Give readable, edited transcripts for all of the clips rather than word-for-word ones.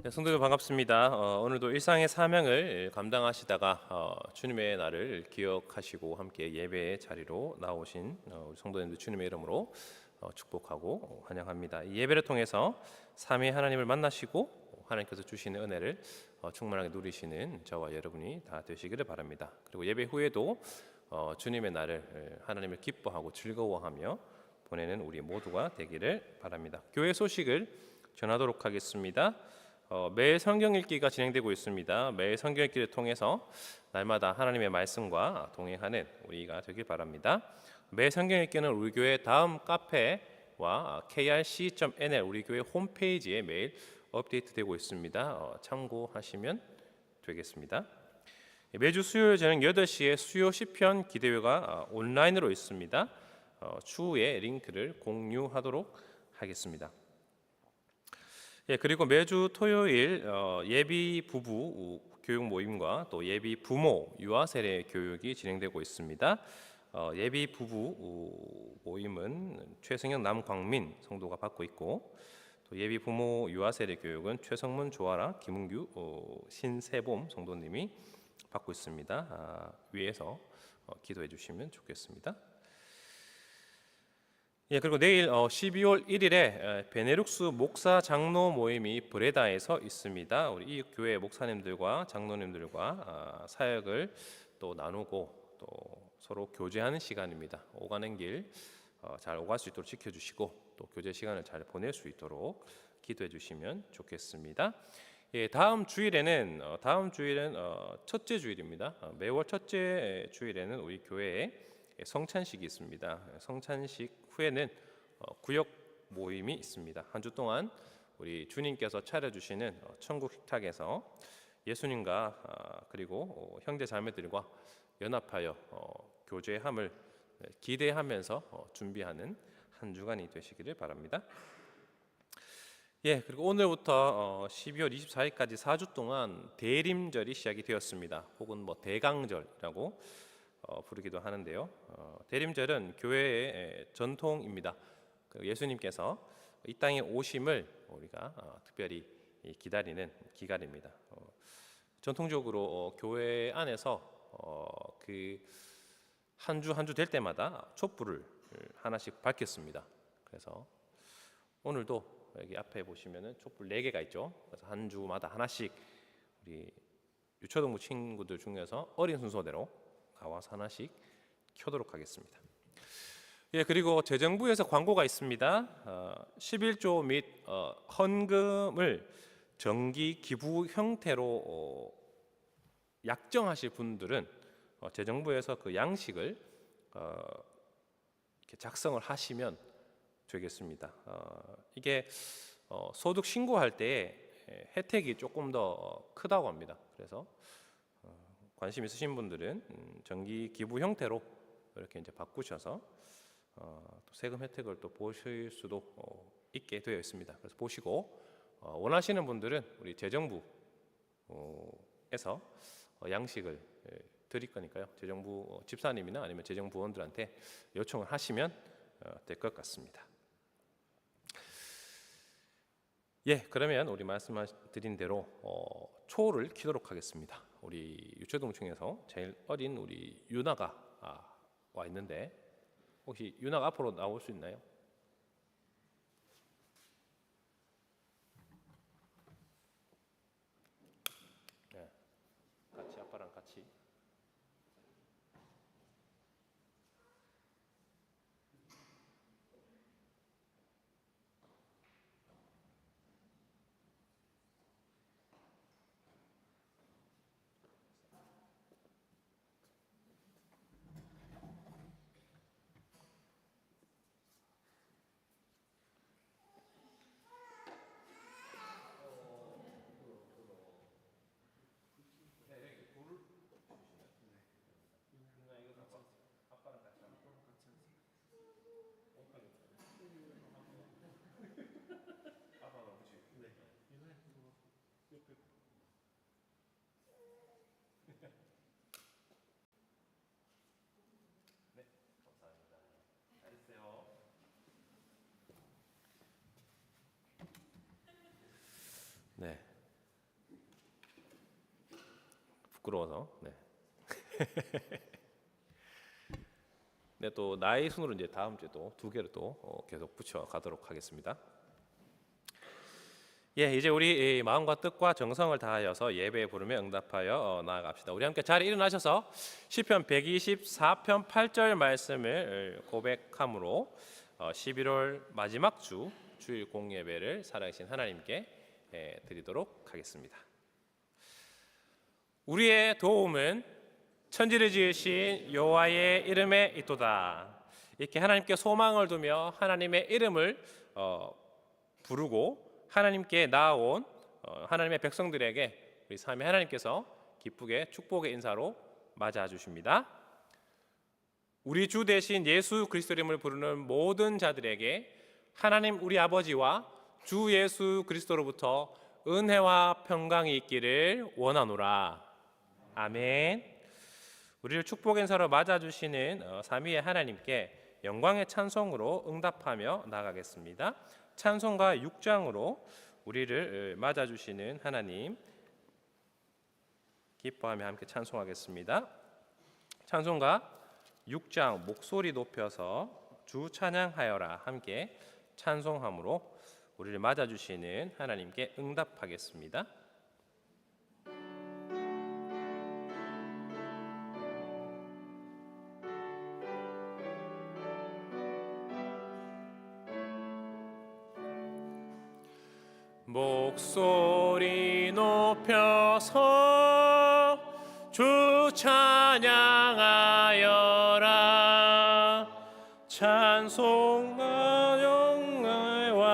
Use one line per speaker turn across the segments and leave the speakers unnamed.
네, 성도들 반갑습니다. 오늘도 일상의 사명을 감당하시다가 주님의 날을 기억하시고 함께 예배의 자리로 나오신 우리 성도님들 주님의 이름으로 축복하고 환영합니다. 이 예배를 통해서 삼위 하나님을 만나시고 하나님께서 주시는 은혜를 충만하게 누리시는 저와 여러분이 다 되시기를 바랍니다. 그리고 예배 후에도 주님의 날을 하나님을 기뻐하고 즐거워하며 보내는 우리 모두가 되기를 바랍니다. 교회 소식을 전하도록 하겠습니다. 매일 성경 읽기가 진행되고 있습니다. 매일 성경 읽기를 통해서 날마다 하나님의 말씀과 동행하는 우리가 되길 바랍니다. 매일 성경 읽기는 우리 교회 다음 카페와 krc.nl 우리 교회 홈페이지에 매일 업데이트되고 있습니다. 참고하시면 되겠습니다. 매주 수요일 저녁 8시에 수요 시편 기대회가 온라인으로 있습니다. 추후에 링크를 공유하도록 하겠습니다. 그리고 매주 토요일 예비 부부 교육 모임과 또 예비 부모 유아 세례 교육이 진행되고 있습니다. 예비 부부 모임은 최승현 남광민 성도가 받고 있고 또 예비 부모 유아 세례 교육은 최성문 조아라 김은규 신세봄 성도님이 받고 있습니다. 위에서 기도해 주시면 좋겠습니다. 그리고 내일 12월 1일에 베네룩스 목사 장로 모임이 브레다에서 있습니다. 우리 이 교회 목사님들과 장로님들과 사역을 또 나누고 또 서로 교제하는 시간입니다. 오가는 길 잘 오갈 수 있도록 지켜주시고 또 교제 시간을 잘 보낼 수 있도록 기도해 주시면 좋겠습니다. 다음 주일은 첫째 주일입니다. 매월 첫째 주일에는 우리 교회에 성찬식이 있습니다. 성찬식 후에는 구역 모임이 있습니다. 한 주 동안 우리 주님께서 차려주시는 천국 식탁에서 예수님과 그리고 형제 자매들과 연합하여 교제함을 기대하면서 준비하는 한 주간이 되시기를 바랍니다. 그리고 오늘부터 12월 24일까지 4주 동안 대림절이 시작이 되었습니다. 혹은 대강절이라고 부르기도 하는데요. 대림절은 교회의 전통입니다. 예수님께서 이 땅에 오심을 우리가 특별히 기다리는 기간입니다. 전통적으로 교회 안에서 그 한 주 한 주 될 때마다 촛불을 하나씩 밝혔습니다. 그래서 오늘도 여기 앞에 보시면은 촛불 4개가 있죠. 그래서 한 주마다 하나씩 우리 유초등부 친구들 중에서 어린 순서대로 가와서 하나씩 켜도록 하겠습니다. 그리고 재정부에서 광고가 있습니다. 11조 및 헌금을 정기 기부 형태로 약정하실 분들은 재정부에서 그 양식을 이렇게 작성을 하시면 되겠습니다. 이게 소득 신고할 때 혜택이 조금 더 크다고 합니다. 그래서 관심 있으신 분들은 정기 기부 형태로 이렇게 이제 바꾸셔서 또 세금 혜택을 또 보실 수도 있게 되어 있습니다. 그래서 보시고 원하시는 분들은 우리 재정부에서 양식을 드릴 거니까요. 재정부 집사님이나 아니면 재정부원들한테 요청을 하시면 될 것 같습니다. 그러면 우리 말씀드린 대로 초를 키도록 하겠습니다. 우리 유초동 중에서 제일 어린 우리 유나가 와 있는데 혹시 유나가 앞으로 나올 수 있나요? 같이 아빠랑 같이. 부끄러워서. 네. 네, 또 나의 순으로 이제 다음 주에 또 두 개를 또 계속 붙여 가도록 하겠습니다. 예, 이제 우리 마음과 뜻과 정성을 다하여서 예배에 부르며 응답하여 나아갑시다. 우리 함께 자리 일어나셔서 시편 124편 8절 말씀을 고백함으로 11월 마지막 주 주일 공예배를 살아계신 하나님께 드리도록 하겠습니다. 우리의 도움은 천지를 지으신 여호와의 이름에 있도다. 이렇게 하나님께 소망을 두며 하나님의 이름을 부르고 하나님께 나아온 하나님의 백성들에게 우리 삼위 하나님께서 기쁘게 축복의 인사로 맞아 주십니다. 우리 주 대신 예수 그리스도 이름을 부르는 모든 자들에게 하나님 우리 아버지와 주 예수 그리스도로부터 은혜와 평강이 있기를 원하노라. 아멘. 우리를 축복의 인사로 맞아 주시는 삼위의 하나님께 영광의 찬송으로 응답하며 나가겠습니다. 찬송가 6장으로 우리를 맞아주시는 하나님 기뻐하며 함께 찬송하겠습니다. 찬송가 6장 목소리 높여서 주 찬양하여라 함께 찬송함으로 우리를 맞아주시는 하나님께 응답하겠습니다. 목소리 높여서 주 찬양하여라. 찬송과 영광과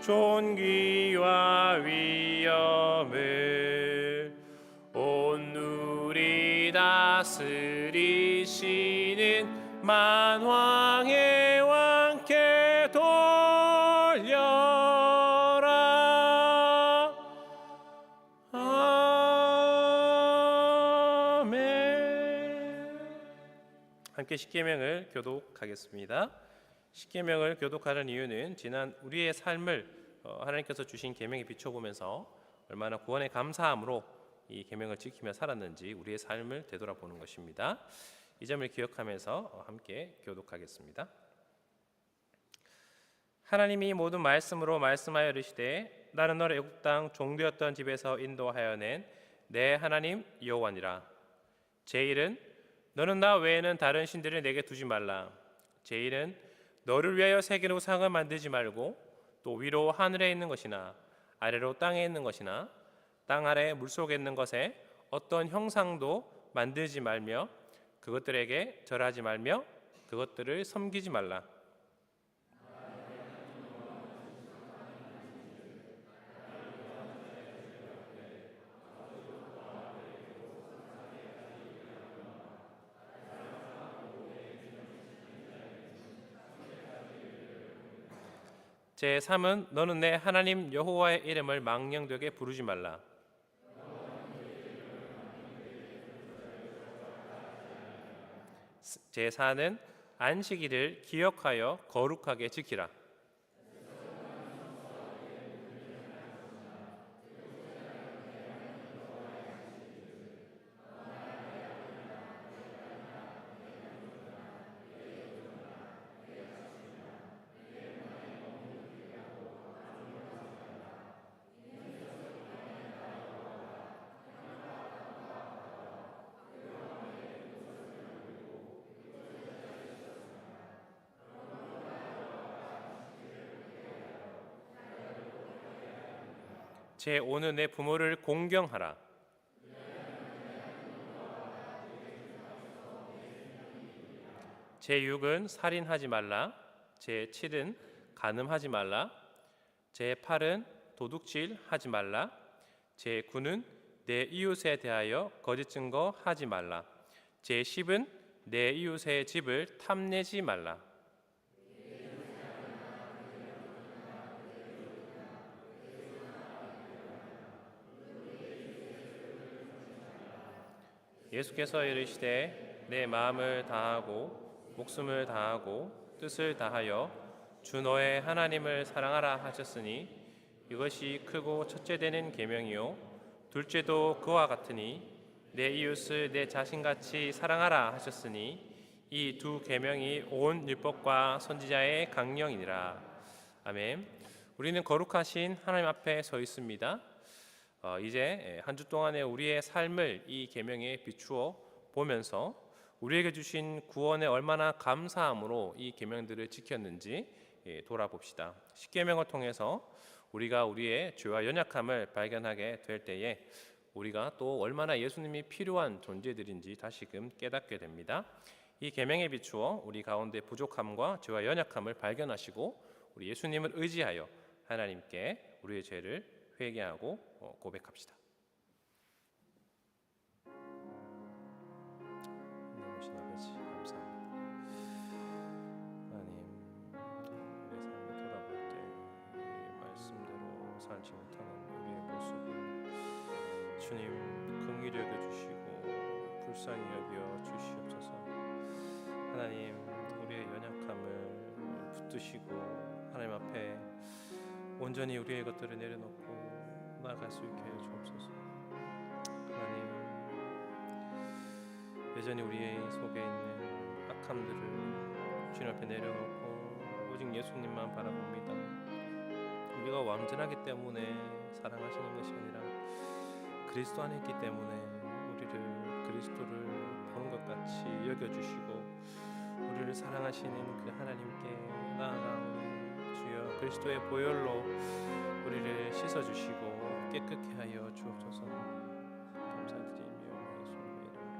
존귀와 위엄을 온 누리 다스리시는 만왕의 왕께 돌려 함께 십계명을 교독하겠습니다. 십계명을 교독하는 이유는 지난 우리의 삶을 하나님께서 주신 계명에 비춰보면서 얼마나 구원에 감사함으로 이 계명을 지키며 살았는지 우리의 삶을 되돌아보는 것입니다. 이 점을 기억하면서 함께 교독하겠습니다. 하나님이 모든 말씀으로 말씀하여 이르시되 나는 너를 애굽 땅 종되었던 집에서 인도하여 낸 내 하나님 여호와니라. 제1은 너는 나 외에는 다른 신들을 내게 두지 말라. 제1은 너를 위하여 새긴 우상을 만들지 말고 또 위로 하늘에 있는 것이나 아래로 땅에 있는 것이나 땅 아래 물속에 있는 것에 어떤 형상도 만들지 말며 그것들에게 절하지 말며 그것들을 섬기지 말라. 제3은 너는 내 하나님 여호와의 이름을 망령되게 부르지 말라. 제4는 안식일을 기억하여 거룩하게 지키라. 제5는 내 부모를 공경하라. 제6은 살인하지 말라. 제7은 간음하지 말라. 제8은 도둑질하지 말라. 제9는 내 이웃에 대하여 거짓 증거하지 말라. 제10은 내 이웃의 집을 탐내지 말라. 예수께서 이르시되 내 마음을 다하고 목숨을 다하고 뜻을 다하여 주 너의 하나님을 사랑하라 하셨으니 이것이 크고 첫째 되는 계명이요 둘째도 그와 같으니 내 이웃을 내 자신같이 사랑하라 하셨으니 이 두 계명이 온 율법과 선지자의 강령이니라. 아멘. 우리는 거룩하신 하나님 앞에 서 있습니다. 이제 한 주 동안의 우리의 삶을 이 계명에 비추어 보면서 우리에게 주신 구원에 얼마나 감사함으로 이 계명들을 지켰는지 돌아봅시다. 십계명을 통해서 우리가 우리의 죄와 연약함을 발견하게 될 때에 우리가 또 얼마나 예수님이 필요한 존재들인지 다시금 깨닫게 됩니다. 이 계명에 비추어 우리 가운데 부족함과 죄와 연약함을 발견하시고 우리 예수님을 의지하여 하나님께 우리의 죄를 회개하고 고백합시다. 이신 아버지 감사합니다. 하나님, 우리의 삶을 돌아볼 때 이 말씀대로 살지 못하는 우리의 모습을 주님 긍휼히 여겨주시고 불쌍히 여겨 주시옵소서. 하나님, 우리의 연약함을 붙드시고 하나님 앞에 온전히 우리의 것들을 내려놓고 나아갈 수 있게 하여 주옵소서. 하나님, 여전히 우리의 속에 있는 악함들을 주님 앞에 내려놓고 오직 예수님만 바라봅니다. 우리가 완전하기 때문에 사랑하시는 것이 아니라 그리스도 안에 있기 때문에 우리를 그리스도를 보는 것 같이 여겨주시고 우리를 사랑하시는 그 하나님께 나아가오니 주여 그리스도의 보혈로 우리를 씻어주시고 깨끗게 하여 주옵소서. 감사드리며 예수님의 이름으로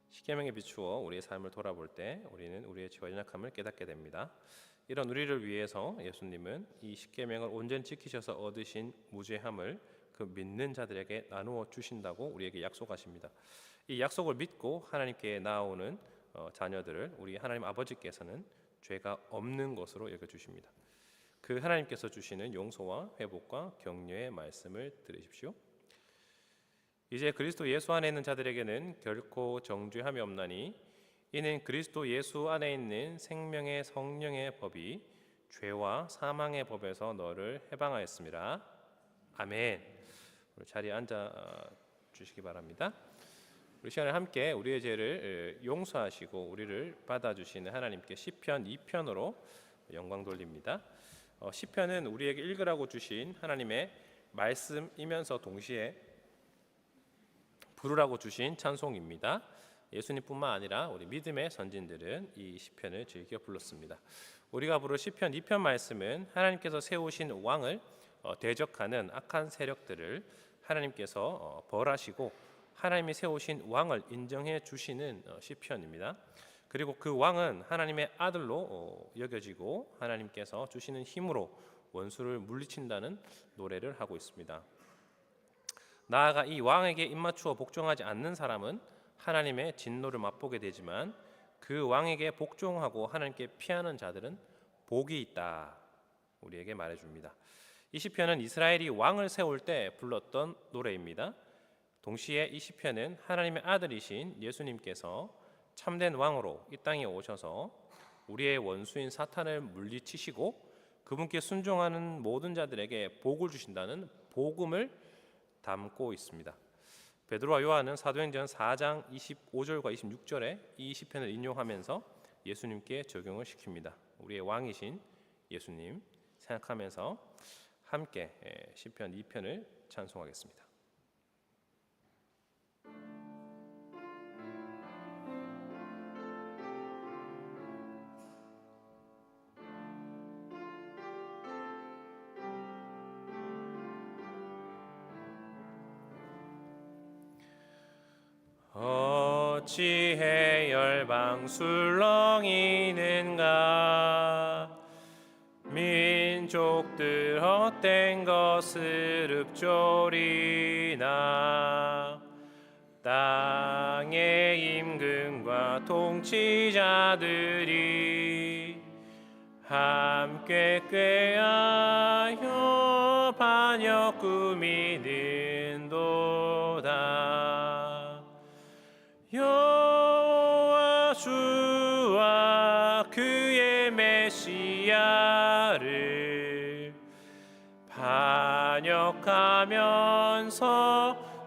십계명에 비추어 우리의 삶을 돌아볼 때 우리는 우리의 죄와 연약함을 깨닫게 됩니다. 이런 우리를 위해서 예수님은 이 십계명을 온전히 지키셔서 얻으신 무죄함을 그 믿는 자들에게 나누어 주신다고 우리에게 약속하십니다. 이 약속을 믿고 하나님께 나아오는 자녀들을 우리 하나님 아버지께서는 죄가 없는 것으로 여겨주십니다. 그 하나님께서 주시는 용서와 회복과 격려의 말씀을 들으십시오. 이제 그리스도 예수 안에 있는 자들에게는 결코 정죄함이 없나니 이는 그리스도 예수 안에 있는 생명의 성령의 법이 죄와 사망의 법에서 너를 해방하였습니다. 아멘. 우리 자리에 앉아 주시기 바랍니다. 우리 시간에 함께 우리의 죄를 용서하시고 우리를 받아주시는 하나님께 시편 2편으로 영광 돌립니다. 시편은 우리에게 읽으라고 주신 하나님의 말씀이면서 동시에 부르라고 주신 찬송입니다. 예수님뿐만 아니라 우리 믿음의 선진들은 이 시편을 즐겨 불렀습니다. 우리가 부를 시편 2편 말씀은 하나님께서 세우신 왕을 대적하는 악한 세력들을 하나님께서 벌하시고 하나님이 세우신 왕을 인정해 주시는 시편입니다. 그리고 그 왕은 하나님의 아들로 여겨지고 하나님께서 주시는 힘으로 원수를 물리친다는 노래를 하고 있습니다. 나아가 이 왕에게 입맞추어 복종하지 않는 사람은 하나님의 진노를 맛보게 되지만 그 왕에게 복종하고 하나님께 피하는 자들은 복이 있다 우리에게 말해줍니다. 이 시편은 이스라엘이 왕을 세울 때 불렀던 노래입니다. 동시에 이 시편은 하나님의 아들이신 예수님께서 참된 왕으로 이 땅에 오셔서 우리의 원수인 사탄을 물리치시고 그분께 순종하는 모든 자들에게 복을 주신다는 복음을 담고 있습니다. 베드로와 요한은 사도행전 4장 25절과 26절에 이 시편을 인용하면서 예수님께 적용을 시킵니다. 우리의 왕이신 예수님 생각하면서 함께 시편 2편을 찬송하겠습니다. 어찌해 열방 술렁이는가 민족들 헛된 것을 읊조리나 땅의 임금과 통치자들이 함께 꾀하여 반역 꾸미는도다. 여호와의 나를 반역하면서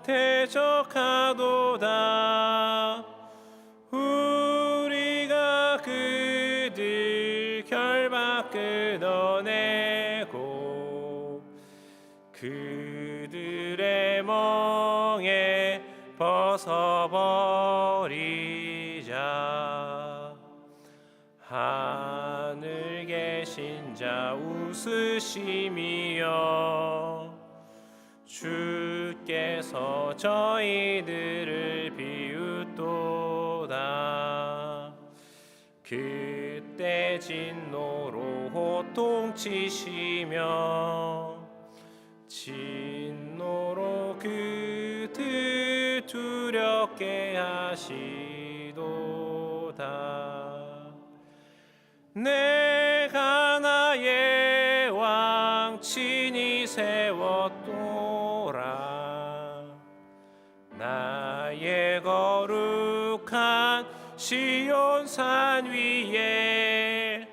대적하도다. 우리가 그들 결박 끊어내고 그들의 멍에 벗어버리자. 하늘 계신 자 웃으심이여, 주께서 저희들을 비웃도다. 그때 진노로 호통치시며 진노로 그들 두렵게 하시도다. 내가 나의 왕 친히 세웠도라. 나의 거룩한 시온산 위에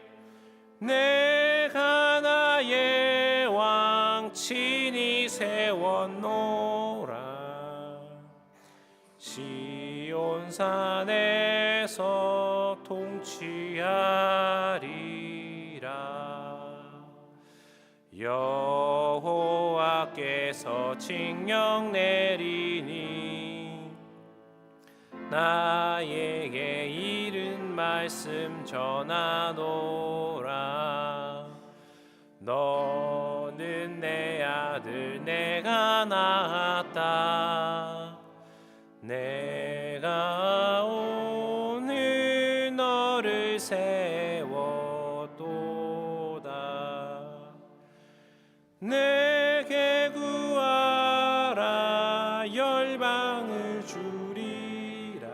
내가 나의 왕 친히 세웠노라. 시온산에서 통치하리라. 여호와께서 칙령 내리니 나에게 이른 말씀 전하노라. 너는 내 아들 내가 낳았다. 내가 오늘 너를 세워도다. 내게 구하라. 열방을 주리라.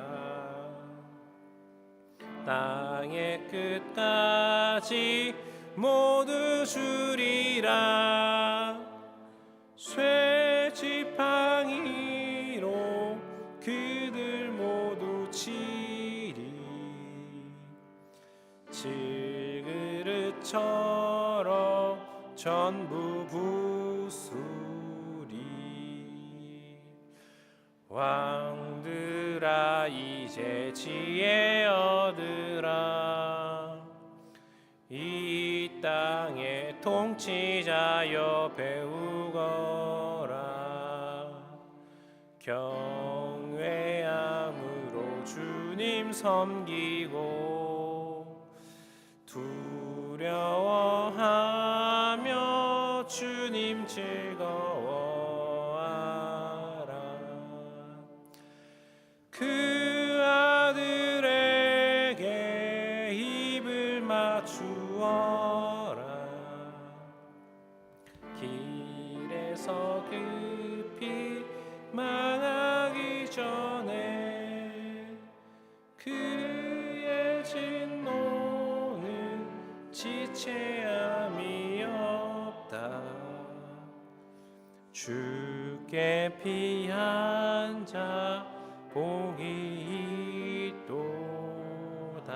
땅의 끝까지 모두 주리라. 쇠지팡이로 그들 모두 치리. 질그릇처럼 전부 부수리. 왕들아 이제 지혜 얻으라. 이 땅의 통치자여 배우거라. 경외함으로 주님 섬기고 두려워하며 주님 즐거워하라. 그 아들에게 입을 맞추어라. 길에서 급히 망하기 전에 그의 진노는 지체함이 없다. 주께 피한 자 복이 있도다.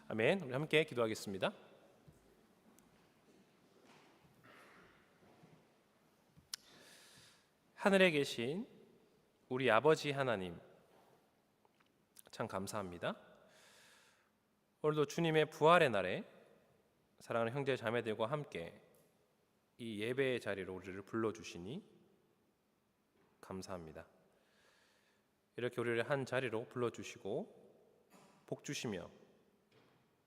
아멘. 우리 함께 기도하겠습니다. 하늘에 계신 우리 아버지 하나님, 참 감사합니다. 오늘도 주님의 부활의 날에 사랑하는 형제 자매들과 함께 이 예배의 자리로 우리를 불러주시니 감사합니다. 이렇게 우리를 한 자리로 불러주시고 복 주시며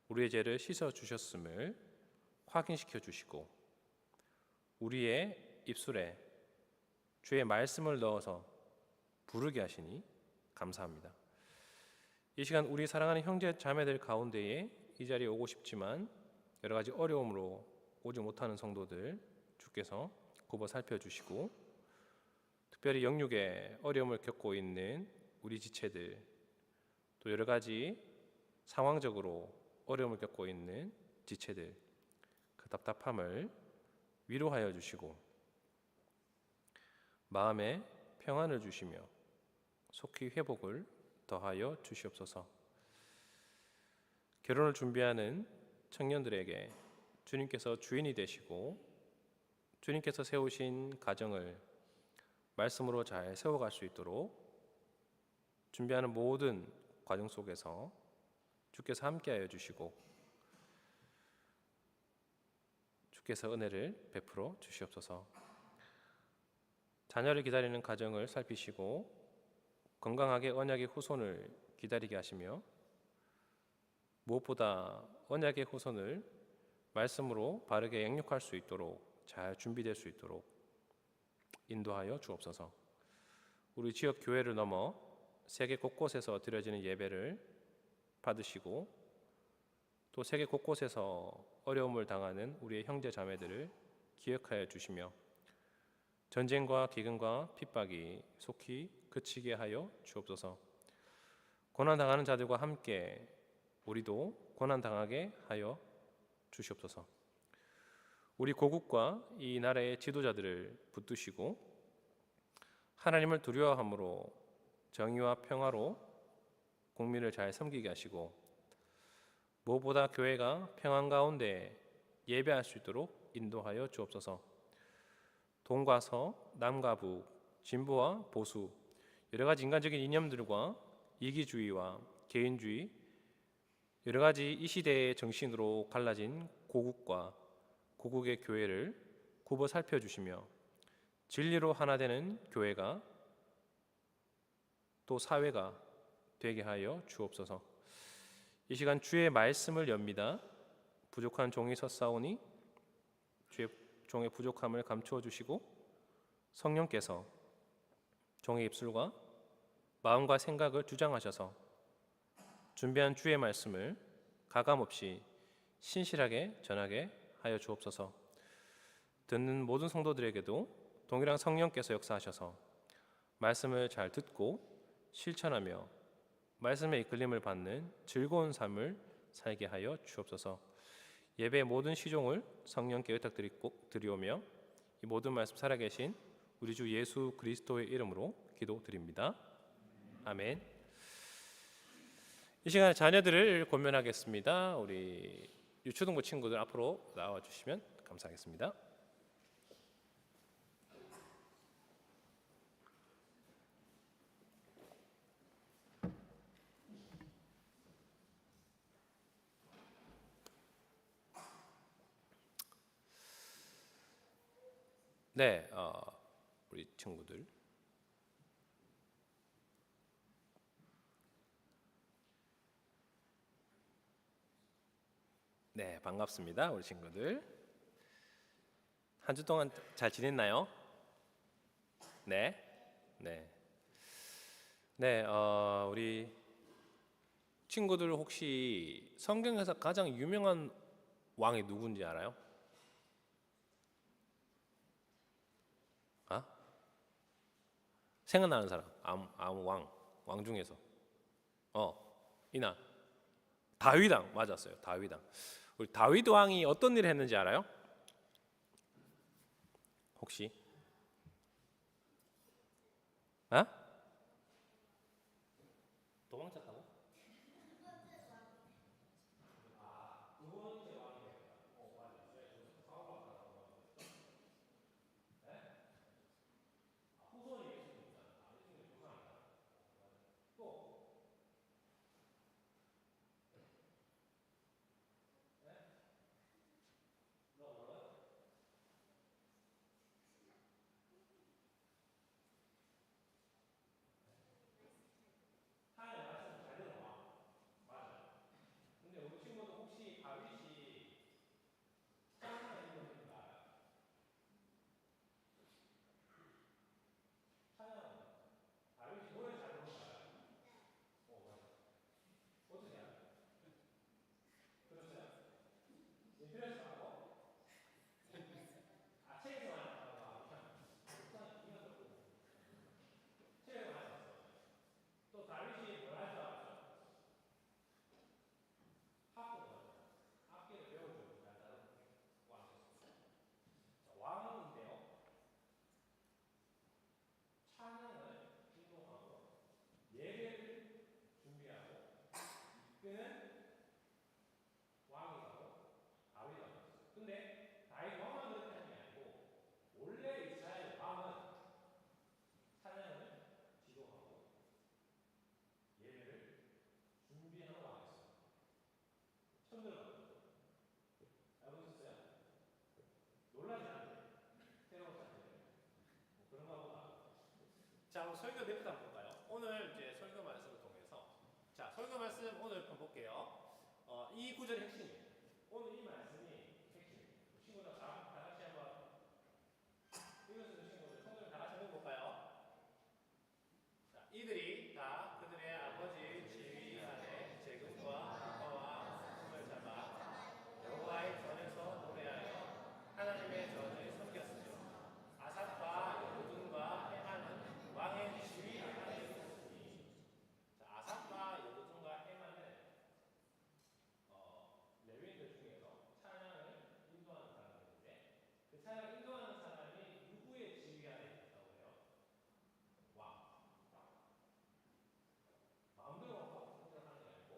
우리의 죄를 씻어주셨음을 확인시켜 주시고 우리의 입술에 주의 말씀을 넣어서 부르게 하시니 감사합니다. 이 시간 우리 사랑하는 형제 자매들 가운데에 이 자리에 오고 싶지만 여러 가지 어려움으로 오지 못하는 성도들 주께서 굽어 살펴주시고 특별히 영육에 어려움을 겪고 있는 우리 지체들, 또 여러 가지 상황적으로 어려움을 겪고 있는 지체들, 그 답답함을 위로하여 주시고 마음에 평안을 주시며 속히 회복을 더하여 주시옵소서. 결혼을 준비하는 청년들에게 주님께서 주인이 되시고 주님께서 세우신 가정을 말씀으로 잘 세워갈 수 있도록 준비하는 모든 과정 속에서 주께서 함께하여 주시고 주께서 은혜를 베풀어 주시옵소서. 자녀를 기다리는 가정을 살피시고 건강하게 언약의 후손을 기다리게 하시며 무엇보다 언약의 후손을 말씀으로 바르게 양육할 수 있도록 잘 준비될 수 있도록 인도하여 주옵소서. 우리 지역 교회를 넘어 세계 곳곳에서 드려지는 예배를 받으시고 또 세계 곳곳에서 어려움을 당하는 우리의 형제 자매들을 기억하여 주시며 전쟁과 기근과 핍박이 속히 그치게 하여 주옵소서. 고난당하는 자들과 함께 우리도 고난당하게 하여 주시옵소서. 우리 고국과 이 나라의 지도자들을 붙드시고 하나님을 두려워함으로 정의와 평화로 국민을 잘 섬기게 하시고 무엇보다 교회가 평안 가운데 예배할 수 있도록 인도하여 주옵소서. 동과 서, 남과 북, 진보와 보수, 여러 가지 인간적인 이념들과 이기주의와 개인주의, 여러 가지 이 시대의 정신으로 갈라진 고국과 고국의 교회를 굽어 살펴주시며 진리로 하나 되는 교회가 또 사회가 되게 하여 주옵소서. 이 시간 주의 말씀을 엽니다. 부족한 종이 섰사오니 주의 종의 부족함을 감추어 주시고 성령께서 종의 입술과 마음과 생각을 주장하셔서 준비한 주의 말씀을 가감없이 신실하게 전하게 하여 주옵소서. 듣는 모든 성도들에게도 동일한 성령께서 역사하셔서 말씀을 잘 듣고 실천하며 말씀의 이끌림을 받는 즐거운 삶을 살게 하여 주옵소서. 예배의 모든 시종을 성령께 의탁드리오며 이 모든 말씀 살아계신 우리 주 예수 그리스도의 이름으로 기도드립니다. 아멘. 이 시간에 자녀들을 권면하겠습니다. 우리 유초등부 친구들 앞으로 나와주시면 감사하겠습니다. 네, 우리 친구들. 네, 반갑습니다. 우리 친구들. 한 주 동안 잘 지냈나요? 네, 네, 네. 우리 친구들 혹시 성경에서 가장 유명한 왕이 누군지 알아요? 아? 생각나는 사람? 아무 왕 중에서. 이나 다윗 왕 맞았어요. 다윗 왕. 우리 다윗 왕이 어떤 일을 했는지 알아요? 혹시? 아? 도망쳤다고? 말씀 오늘 한번 볼게요. 이 구절의 핵심이에요. 오늘 이 말씀이 핵심이에요. 친구들 다 같이 한번 읽어주는 친구들 성경 다 같이 한번 볼까요? 자, 이들이 다 그들의 아버지 지위 아래 재금과 부가와 상품을 잡아 여호와의 전에서 노래하여 하나님의 전을 섬겼으며 아삽과 여두둔과 헤만은 왕의 지위 아래 있었으니. 자, 아삽과 여두둔과 헤만은 레위인들 중에서 찬양을 인도하는 사람들인데 그 찬양 인도하는 사람이 누구의 지위 아래 있다고 해요? 왕. 마음대로 생각하는 게 아니고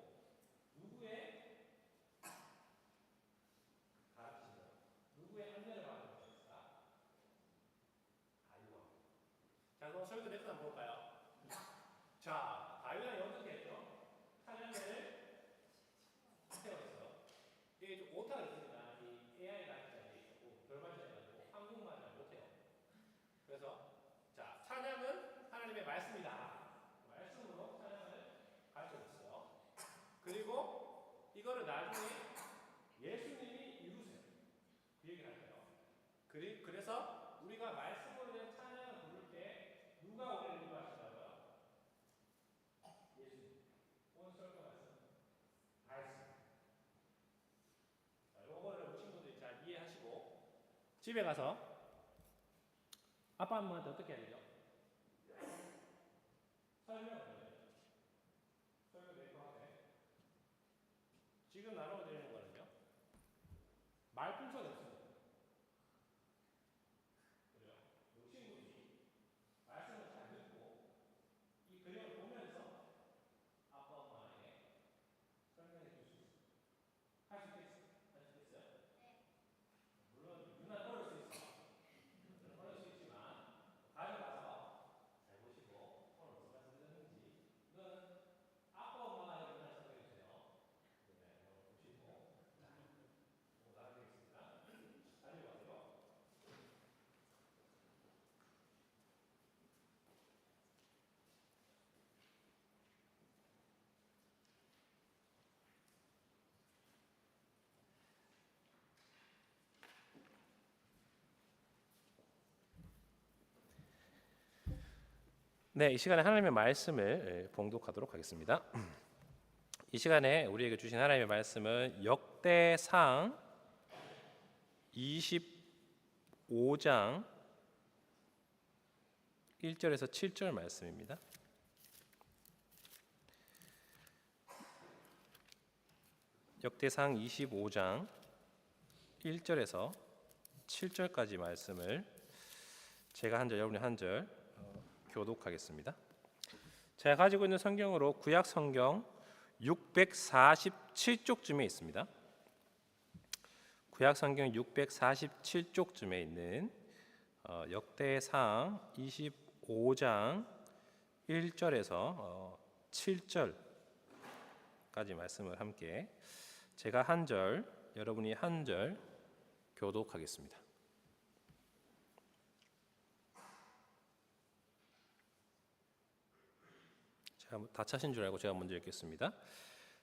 누구의 가르침을, 누구의 안내를 받는 것일까? 다윗왕. 자, 그럼 설교 내용 한번 볼까요? 자, 다윗왕이 어떻게 했죠? 찬양대를 세웠어요. 이게 좀 오타가 있습니다. 이 AI 가르침이 있고 결발전해가지고 한국말을 못해요. 그래서 자, 찬양은 하나님의 말씀이다. 말씀으로 찬양을 가르쳐줬어요. 그리고 이거를 나중에 예수님이 이루세요. 그 얘기를 할게요. 그래서 우리가 말씀으로 대한 찬양을 부를 때 누가 우리를 인도하신다고요? 예수님. 오늘 설교 말씀. 자, 요거를 우리 친구들이 잘 이해하시고 집에 가서 아빠 엄마한테 어떻게 해야 되죠? 설명을 해요. 설명 내용하되 지금 나눠드리는 거는요. 말풍선이 없습니다. 그래요. 이 친구들이 말씀을 잘 듣고 이 그림을 보면서 아빠 엄마에게 설명해 줄 수 있어요. 할 수 있겠어요? 할 수 있겠어요? 물론 누나 어릴 수 있어. 어릴 수 있지만 가져가서 잘 보시고 오늘 무슨 말씀 드렸는지 이거는 아빠 엄마가 누나 설명해 주세요. 네, 보시고 나가겠습니다. 가져가세요. 네, 이 시간에 하나님의 말씀을 봉독하도록 하겠습니다. 이 시간에 우리에게 주신 하나님의 말씀은 역대상 25장 1절에서 7절 말씀입니다. 역대상 25장 1절에서 7절까지 말씀을 제가 한 절, 여러분이 한 절 교독하겠습니다. 제가 가지고 있는 성경으로 구약 성경 647쪽쯤에 있습니다. 구약 성경 647쪽쯤에 있는 역대상 25장 1절에서 7절까지 말씀을 함께 제가 한 절, 여러분이 한 절 교독하겠습니다. 다 차신 줄 알고 제가 먼저 읽겠습니다.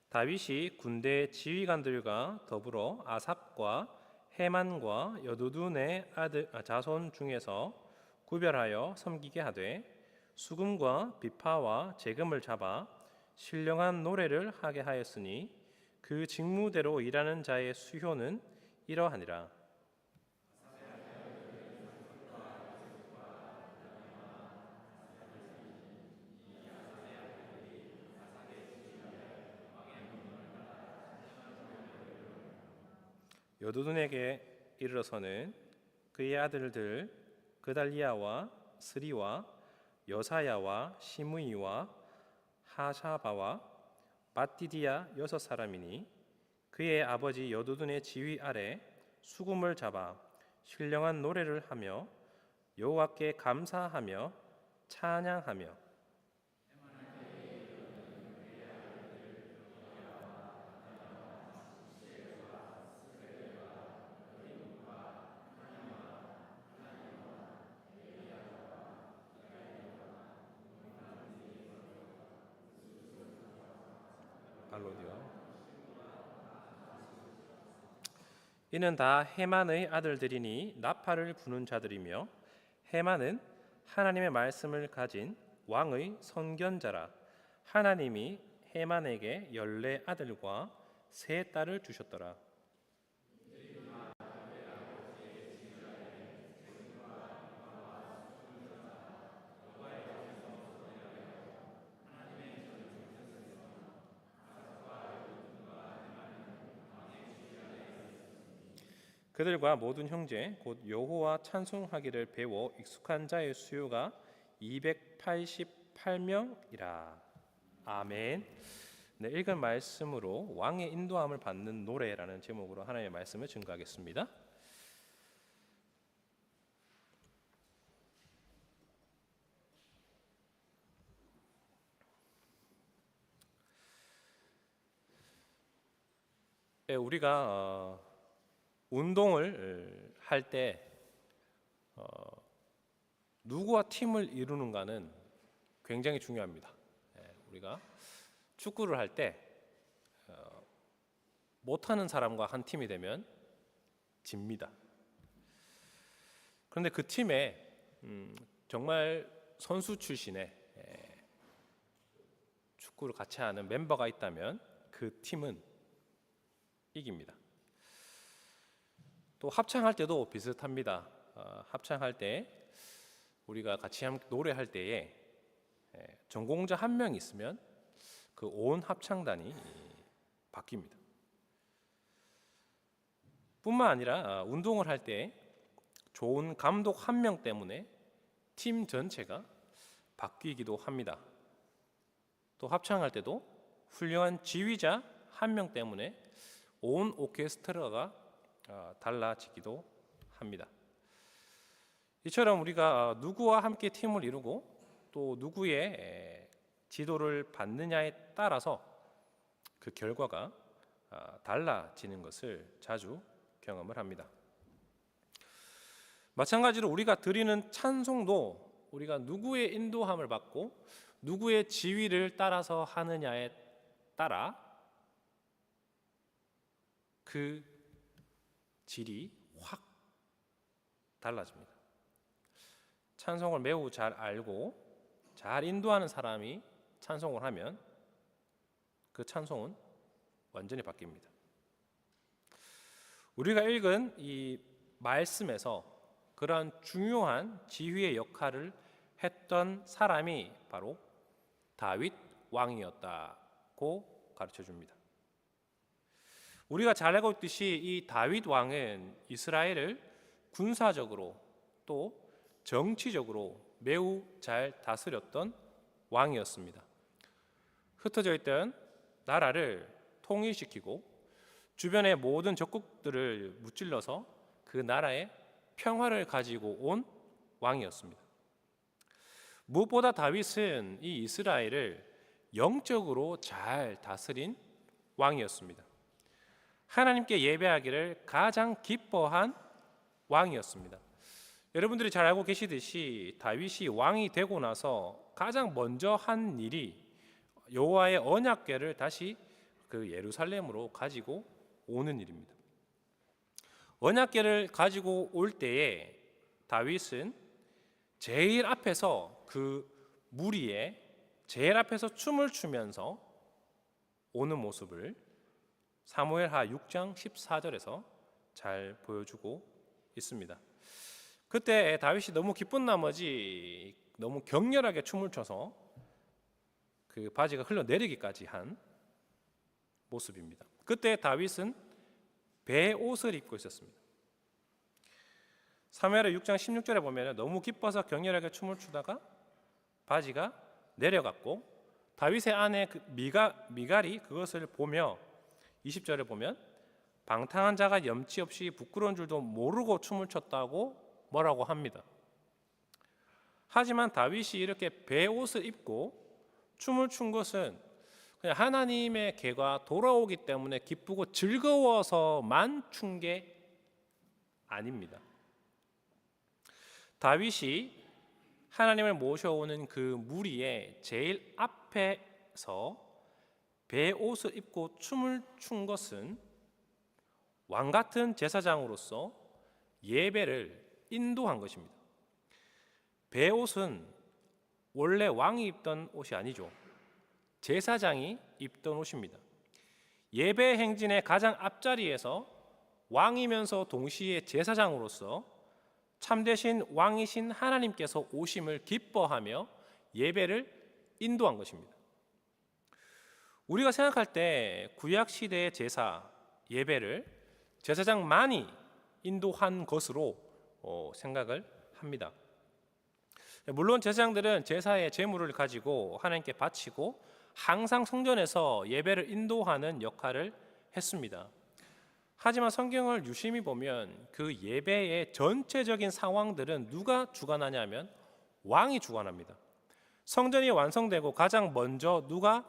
다윗이 군대 지휘관들과 더불어 아삽과 헤만과 여두둔의 자손 중에서 구별하여 섬기게 하되 수금과 비파와 재금을 잡아 신령한 노래를 하게 하였으니 그 직무대로 일하는 자의 수효는 이러하니라. 여두둔에게 이르러서는 그의 아들들 그달리아와 스리와 여사야와 시므이와 하샤바와 밧디디아 6사람이니 그의 아버지 여두둔의 지휘 아래 수금을 잡아 신령한 노래를 하며 여호와께 감사하며 찬양하며 이는 다 헤만의 아들들이니 나팔을 부는 자들이며 헤만은 하나님의 말씀을 가진 왕의 선견자라. 하나님이 헤만에게 14 아들과 3 딸을 주셨더라. 그들과 모든 형제 곧 여호와 찬송하기를 배워 익숙한 자의 수요가 288명이라. 아멘. 네, 읽은 말씀으로 왕의 인도함을 받는 노래라는 제목으로 하나님의 말씀을 증거하겠습니다. 네, 우리가 운동을 할 때 누구와 팀을 이루는가는 굉장히 중요합니다. 우리가 축구를 할 때 못하는 사람과 한 팀이 되면 집니다. 그런데 그 팀에 정말 선수 출신의 축구를 같이 하는 멤버가 있다면 그 팀은 이깁니다. 또 합창할 때도 비슷합니다. 합창할 때 우리가 같이 함께 노래할 때에 전공자 한 명 있으면 그 온 합창단이 바뀝니다. 뿐만 아니라 운동을 할 때 좋은 감독 한 명 때문에 팀 전체가 바뀌기도 합니다. 또 합창할 때도 훌륭한 지휘자 한 명 때문에 온 오케스트라가 달라지기도 합니다. 이처럼 우리가 누구와 함께 팀을 이루고 또 누구의 지도를 받느냐에 따라서 그 결과가 달라지는 것을 자주 경험을 합니다. 마찬가지로 우리가 드리는 찬송도 우리가 누구의 인도함을 받고 누구의 지휘를 따라서 하느냐에 따라 그 질이 확 달라집니다. 찬송을 매우 잘 알고 잘 인도하는 사람이 찬송을 하면 그 찬송은 완전히 바뀝니다. 우리가 읽은 이 말씀에서 그러한 중요한 지휘의 역할을 했던 사람이 바로 다윗 왕이었다고 가르쳐 줍니다. 우리가 잘 알고 있듯이 이 다윗 왕은 이스라엘을 군사적으로 또 정치적으로 매우 잘 다스렸던 왕이었습니다. 흩어져 있던 나라를 통일시키고 주변의 모든 적국들을 무찔러서 그 나라에 평화를 가지고 온 왕이었습니다. 무엇보다 다윗은 이 이스라엘을 영적으로 잘 다스린 왕이었습니다. 하나님께 예배하기를 가장 기뻐한 왕이었습니다. 여러분들이 잘 알고 계시듯이 다윗이 왕이 되고 나서 가장 먼저 한 일이 여호와의 언약궤를 다시 그 예루살렘으로 가지고 오는 일입니다. 언약궤를 가지고 올 때에 다윗은 제일 앞에서 그 무리에 제일 앞에서 춤을 추면서 오는 모습을 사무엘하 6장 14절에서 잘 보여주고 있습니다. 그때 다윗이 너무 기쁜 나머지 너무 격렬하게 춤을 춰서 그 바지가 흘러내리기까지 한 모습입니다. 그때 다윗은 베옷을 입고 있었습니다. 사무엘하 6장 16절에 보면 너무 기뻐서 격렬하게 춤을 추다가 바지가 내려갔고 다윗의 아내 미갈이 그것을 보며 20절에 보면 방탕한 자가 염치 없이 부끄러운 줄도 모르고 춤을 췄다고 뭐라고 합니다. 하지만 다윗이 이렇게 베옷을 입고 춤을 춘 것은 그냥 하나님의 궤가 돌아오기 때문에 기쁘고 즐거워서만 춘 게 아닙니다. 다윗이 하나님을 모셔오는 그 무리의 제일 앞에서 베옷을 입고 춤을 춘 것은 왕 같은 제사장으로서 예배를 인도한 것입니다. 베옷은 원래 왕이 입던 옷이 아니죠. 제사장이 입던 옷입니다. 예배 행진의 가장 앞자리에서 왕이면서 동시에 제사장으로서 참되신 왕이신 하나님께서 오심을 기뻐하며 예배를 인도한 것입니다. 우리가 생각할 때 구약 시대의 제사, 예배를 제사장만이 인도한 것으로 생각을 합니다. 물론 제사장들은 제사의 제물을 가지고 하나님께 바치고 항상 성전에서 예배를 인도하는 역할을 했습니다. 하지만 성경을 유심히 보면 그 예배의 전체적인 상황들은 누가 주관하냐면 왕이 주관합니다. 성전이 완성되고 가장 먼저 누가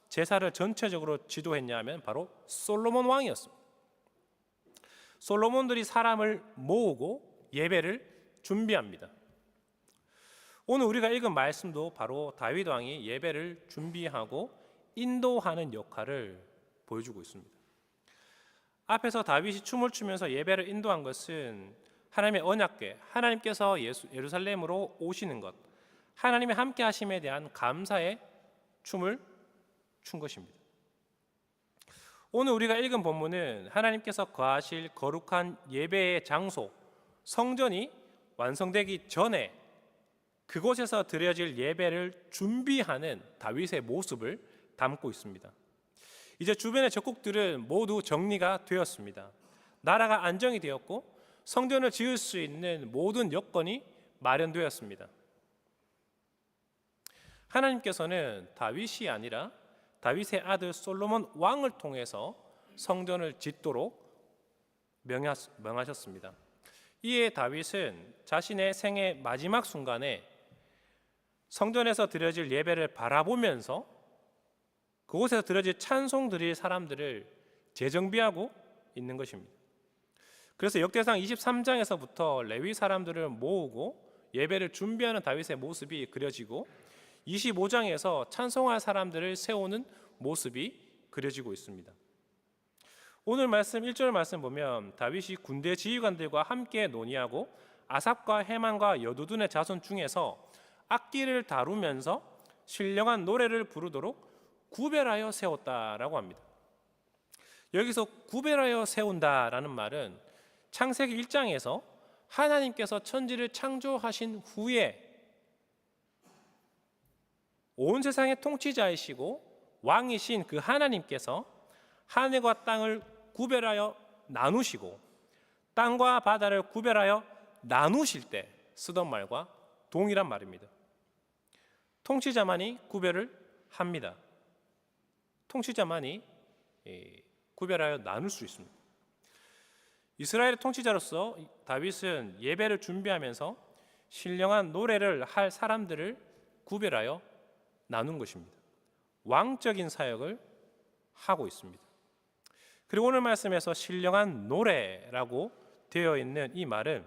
제사를 전체적으로 지도했냐면 바로 솔로몬 왕이었습니다. 솔로몬들이 사람을 모으고 예배를 준비합니다. 오늘 우리가 읽은 말씀도 바로 다윗 왕이 예배를 준비하고 인도하는 역할을 보여주고 있습니다. 앞에서 다윗이 춤을 추면서 예배를 인도한 것은 하나님의 언약궤, 하나님께서 예루살렘으로 오시는 것, 하나님의 함께 하심에 대한 감사의 춤을 춘 것입니다. 오늘 우리가 읽은 본문은 하나님께서 거하실 거룩한 예배의 장소, 성전이 완성되기 전에 그곳에서 드려질 예배를 준비하는 다윗의 모습을 담고 있습니다. 이제 주변의 적국들은 모두 정리가 되었습니다. 나라가 안정이 되었고 성전을 지을 수 있는 모든 여건이 마련되었습니다. 하나님께서는 다윗이 아니라 다윗의 아들 솔로몬 왕을 통해서 성전을 짓도록 명하셨습니다. 이에 다윗은 자신의 생의 마지막 순간에 성전에서 드려질 예배를 바라보면서 그곳에서 드려질 찬송 드릴 사람들을 재정비하고 있는 것입니다. 그래서 역대상 23장에서부터 레위 사람들을 모으고 예배를 준비하는 다윗의 모습이 그려지고 25장에서 찬송할 사람들을 세우는 모습이 그려지고 있습니다. 오늘 말씀 1절 말씀 보면 다윗이 군대 지휘관들과 함께 논의하고 아삽과 헤만과 여두둔의 자손 중에서 악기를 다루면서 신령한 노래를 부르도록 구별하여 세웠다라고 합니다. 여기서 구별하여 세운다라는 말은 창세기 1장에서 하나님께서 천지를 창조하신 후에 온 세상의 통치자이시고 왕이신 그 하나님께서 하늘과 땅을 구별하여 나누시고 땅과 바다를 구별하여 나누실 때 쓰던 말과 동일한 말입니다. 통치자만이 구별을 합니다. 통치자만이 구별하여 나눌 수 있습니다. 이스라엘의 통치자로서 다윗은 예배를 준비하면서 신령한 노래를 할 사람들을 구별하여 나눈 것입니다. 왕적인 사역을 하고 있습니다. 그리고 오늘 말씀에서 신령한 노래라고 되어 있는 이 말은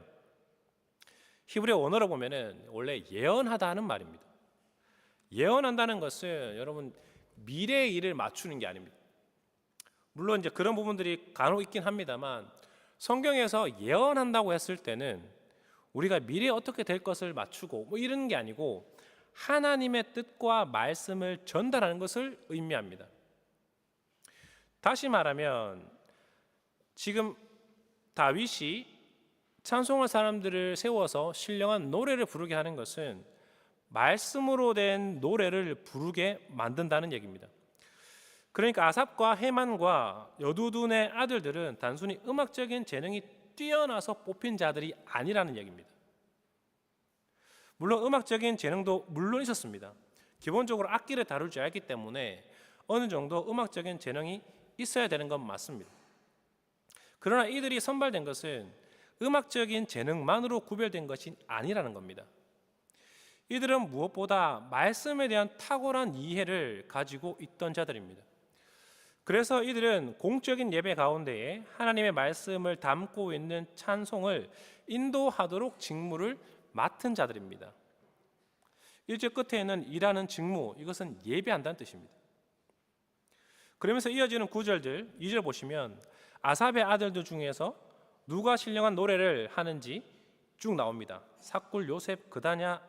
히브리어 원어로 보면은 원래 예언하다 하는 말입니다. 예언한다는 것은 여러분 미래의 일을 맞추는 게 아닙니다. 물론 이제 그런 부분들이 간혹 있긴 합니다만 성경에서 예언한다고 했을 때는 우리가 미래에 어떻게 될 것을 맞추고 뭐 이런 게 아니고 하나님의 뜻과 말씀을 전달하는 것을 의미합니다. 다시 말하면 지금 다윗이 찬송할 사람들을 세워서 신령한 노래를 부르게 하는 것은 말씀으로 된 노래를 부르게 만든다는 얘기입니다. 그러니까 아삽과 헤만과 여두둔의 아들들은 단순히 음악적인 재능이 뛰어나서 뽑힌 자들이 아니라는 얘기입니다. 물론 음악적인 재능도 물론 있었습니다. 기본적으로 악기를 다룰 줄 알기 때문에 어느 정도 음악적인 재능이 있어야 되는 건 맞습니다. 그러나 이들이 선발된 것은 음악적인 재능만으로 구별된 것이 아니라는 겁니다. 이들은 무엇보다 말씀에 대한 탁월한 이해를 가지고 있던 자들입니다. 그래서 이들은 공적인 예배 가운데에 하나님의 말씀을 담고 있는 찬송을 인도하도록 직무를 맡은 자들입니다. 1절 끝에는 일하는 직무, 이것은 예배한다는 뜻입니다. 그러면서 이어지는 구절들 2절 보시면 아삽의 아들들 중에서 누가 신령한 노래를 하는지 쭉 나옵니다. 삭굴, 요셉, 그다냐,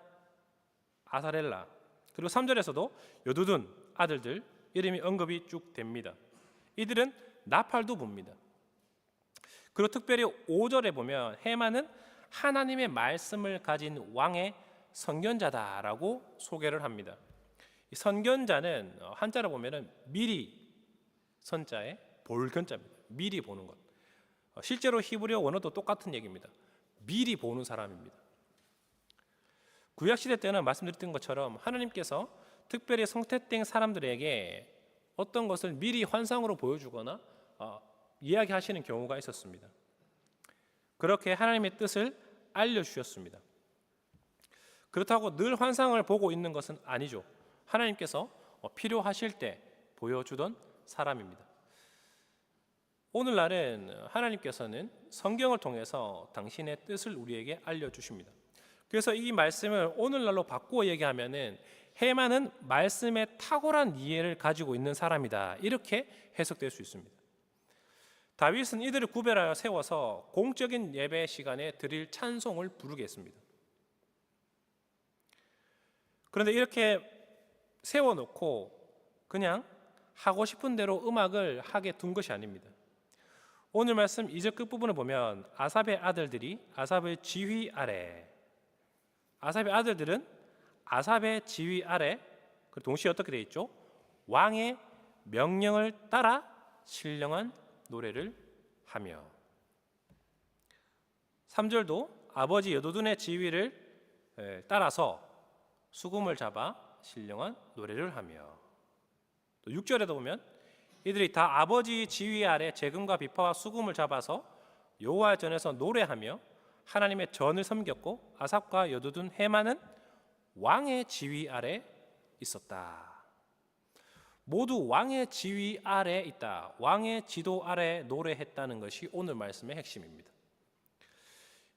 아사렐라. 그리고 3절에서도 여두둔 아들들 이름이 언급이 쭉 됩니다. 이들은 나팔도 붑니다. 그리고 특별히 5절에 보면 해만은 하나님의 말씀을 가진 왕의 선견자다라고 소개를 합니다. 이 선견자는 한자로 보면은 미리 선자에 볼견자입니다. 미리 보는 것. 실제로 히브리어 원어도 똑같은 얘기입니다. 미리 보는 사람입니다. 구약시대 때는 말씀드렸던 것처럼 하나님께서 특별히 성택된 사람들에게 어떤 것을 미리 환상으로 보여주거나 이야기하시는 경우가 있었습니다. 그렇게 하나님의 뜻을 알려주셨습니다. 그렇다고 늘 환상을 보고 있는 것은 아니죠. 하나님께서 필요하실 때 보여주던 사람입니다. 오늘날은 하나님께서는 성경을 통해서 당신의 뜻을 우리에게 알려주십니다. 그래서 이 말씀을 오늘날로 바꾸어 얘기하면은 해만은 말씀에 탁월한 이해를 가지고 있는 사람이다, 이렇게 해석될 수 있습니다. 다윗은 이들을 구별하여 세워서 공적인 예배 시간에 드릴 찬송을 부르게 했습니다. 그런데 이렇게 세워놓고 그냥 하고 싶은 대로 음악을 하게 둔 것이 아닙니다. 오늘 말씀 2절 끝부분을 보면 아삽의 아들들이 아삽의 지휘 아래, 아삽의 아들들은 아삽의 지휘 아래, 동시에 어떻게 되어 있죠? 왕의 명령을 따라 신령한 노래를 하며. 3절도 아버지 여도둔의 지휘를 따라서 수금을 잡아 신령한 노래를 하며. 또 6절에도 보면 이들이 다 아버지 지휘 아래 재금과 비파와 수금을 잡아서 여호와의 전에서 노래하며 하나님의 전을 섬겼고 아삽과 여두둔 해만은 왕의 지휘 아래 있었다. 모두 왕의 지휘 아래 있다, 왕의 지도 아래 노래했다는 것이 오늘 말씀의 핵심입니다.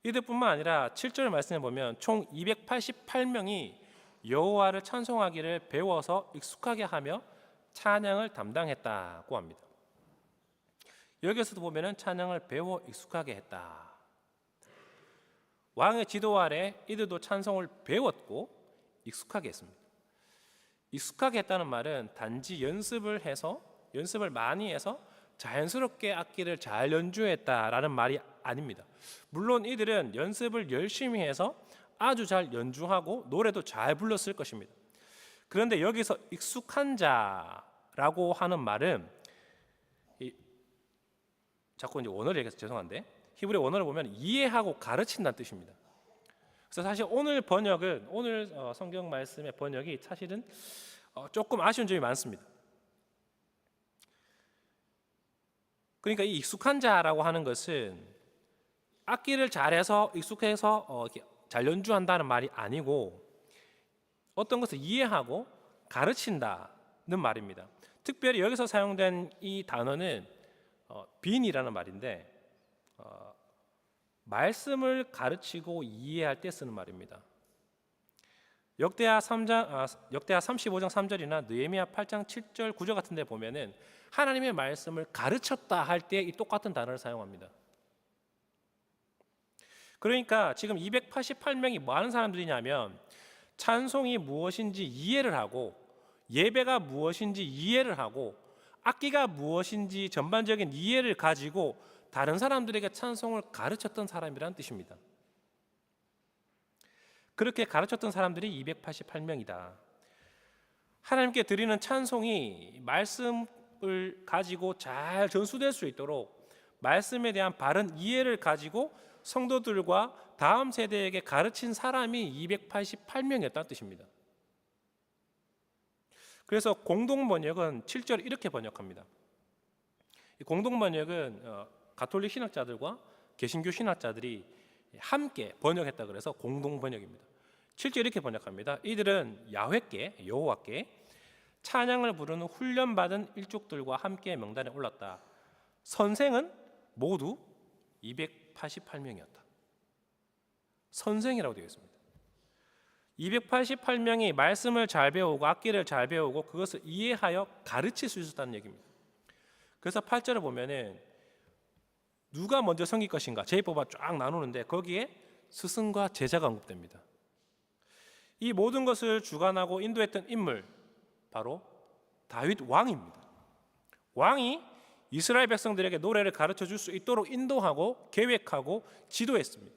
이들뿐만 아니라 7절 말씀에 보면 총 288명이 여호와를 찬송하기를 배워서 익숙하게 하며 찬양을 담당했다고 합니다. 여기서도 보면은 찬양을 배워 익숙하게 했다. 왕의 지도 아래 이들도 찬송을 배웠고 익숙하게 했습니다. 익숙하게 했다는 말은 단지 연습을 많이 해서 자연스럽게 악기를 잘 연주했다라는 말이 아닙니다. 물론 이들은 연습을 열심히 해서 아주 잘 연주하고 노래도 잘 불렀을 것입니다. 그런데 여기서 익숙한 자라고 하는 말은 자꾸 이제 원어를 얘기해서 죄송한데 히브리 원어를 보면 이해하고 가르친다는 뜻입니다. 그래서 사실 오늘 번역은 오늘 성경 말씀의 번역이 사실은 조금 아쉬운 점이 많습니다. 그러니까 이 익숙한 자라고 하는 것은 악기를 잘해서 익숙해서 이렇게 잘 연주한다는 말이 아니고 어떤 것을 이해하고 가르친다는 말입니다. 특별히 여기서 사용된 이 단어는 빈이라는 말인데 말씀을 가르치고 이해할 때 쓰는 말입니다. 역대하 35장 3절이나 느헤미야 8장 7절 9절 같은 데 보면은 하나님의 말씀을 가르쳤다 할 때 이 똑같은 단어를 사용합니다. 그러니까 지금 288명이 뭐 하는 사람들이냐면 찬송이 무엇인지 이해를 하고 예배가 무엇인지 이해를 하고 악기가 무엇인지 전반적인 이해를 가지고 다른 사람들에게 찬송을 가르쳤던 사람이라는 뜻입니다. 그렇게 가르쳤던 사람들이 288명이다. 하나님께 드리는 찬송이 말씀을 가지고 잘 전수될 수 있도록 말씀에 대한 바른 이해를 가지고 성도들과 다음 세대에게 가르친 사람이 288명이었다는 뜻입니다. 그래서 공동 번역은 7절 이렇게 번역합니다. 이 공동 번역은 가톨릭 신학자들과 개신교 신학자들이 함께 번역했다 그래서 공동 번역입니다. 7절 이렇게 번역합니다. 이들은 야훼께 여호와께 찬양을 부르는 훈련받은 일족들과 함께 명단에 올랐다. 선생은 모두 288명이었다. 선생이라고 되어 있습니다. 288명이 말씀을 잘 배우고 악기를 잘 배우고 그것을 이해하여 가르칠 수 있었다는 얘기입니다. 그래서 8절을 보면은
누가 먼저 섬길 것인가 제비뽑아 쫙 나누는데 거기에 스승과 제자가 언급됩니다. 이 모든 것을 주관하고 인도했던 인물 바로 다윗 왕입니다. 왕이 이스라엘 백성들에게 노래를 가르쳐 줄 수 있도록 인도하고 계획하고 지도했습니다.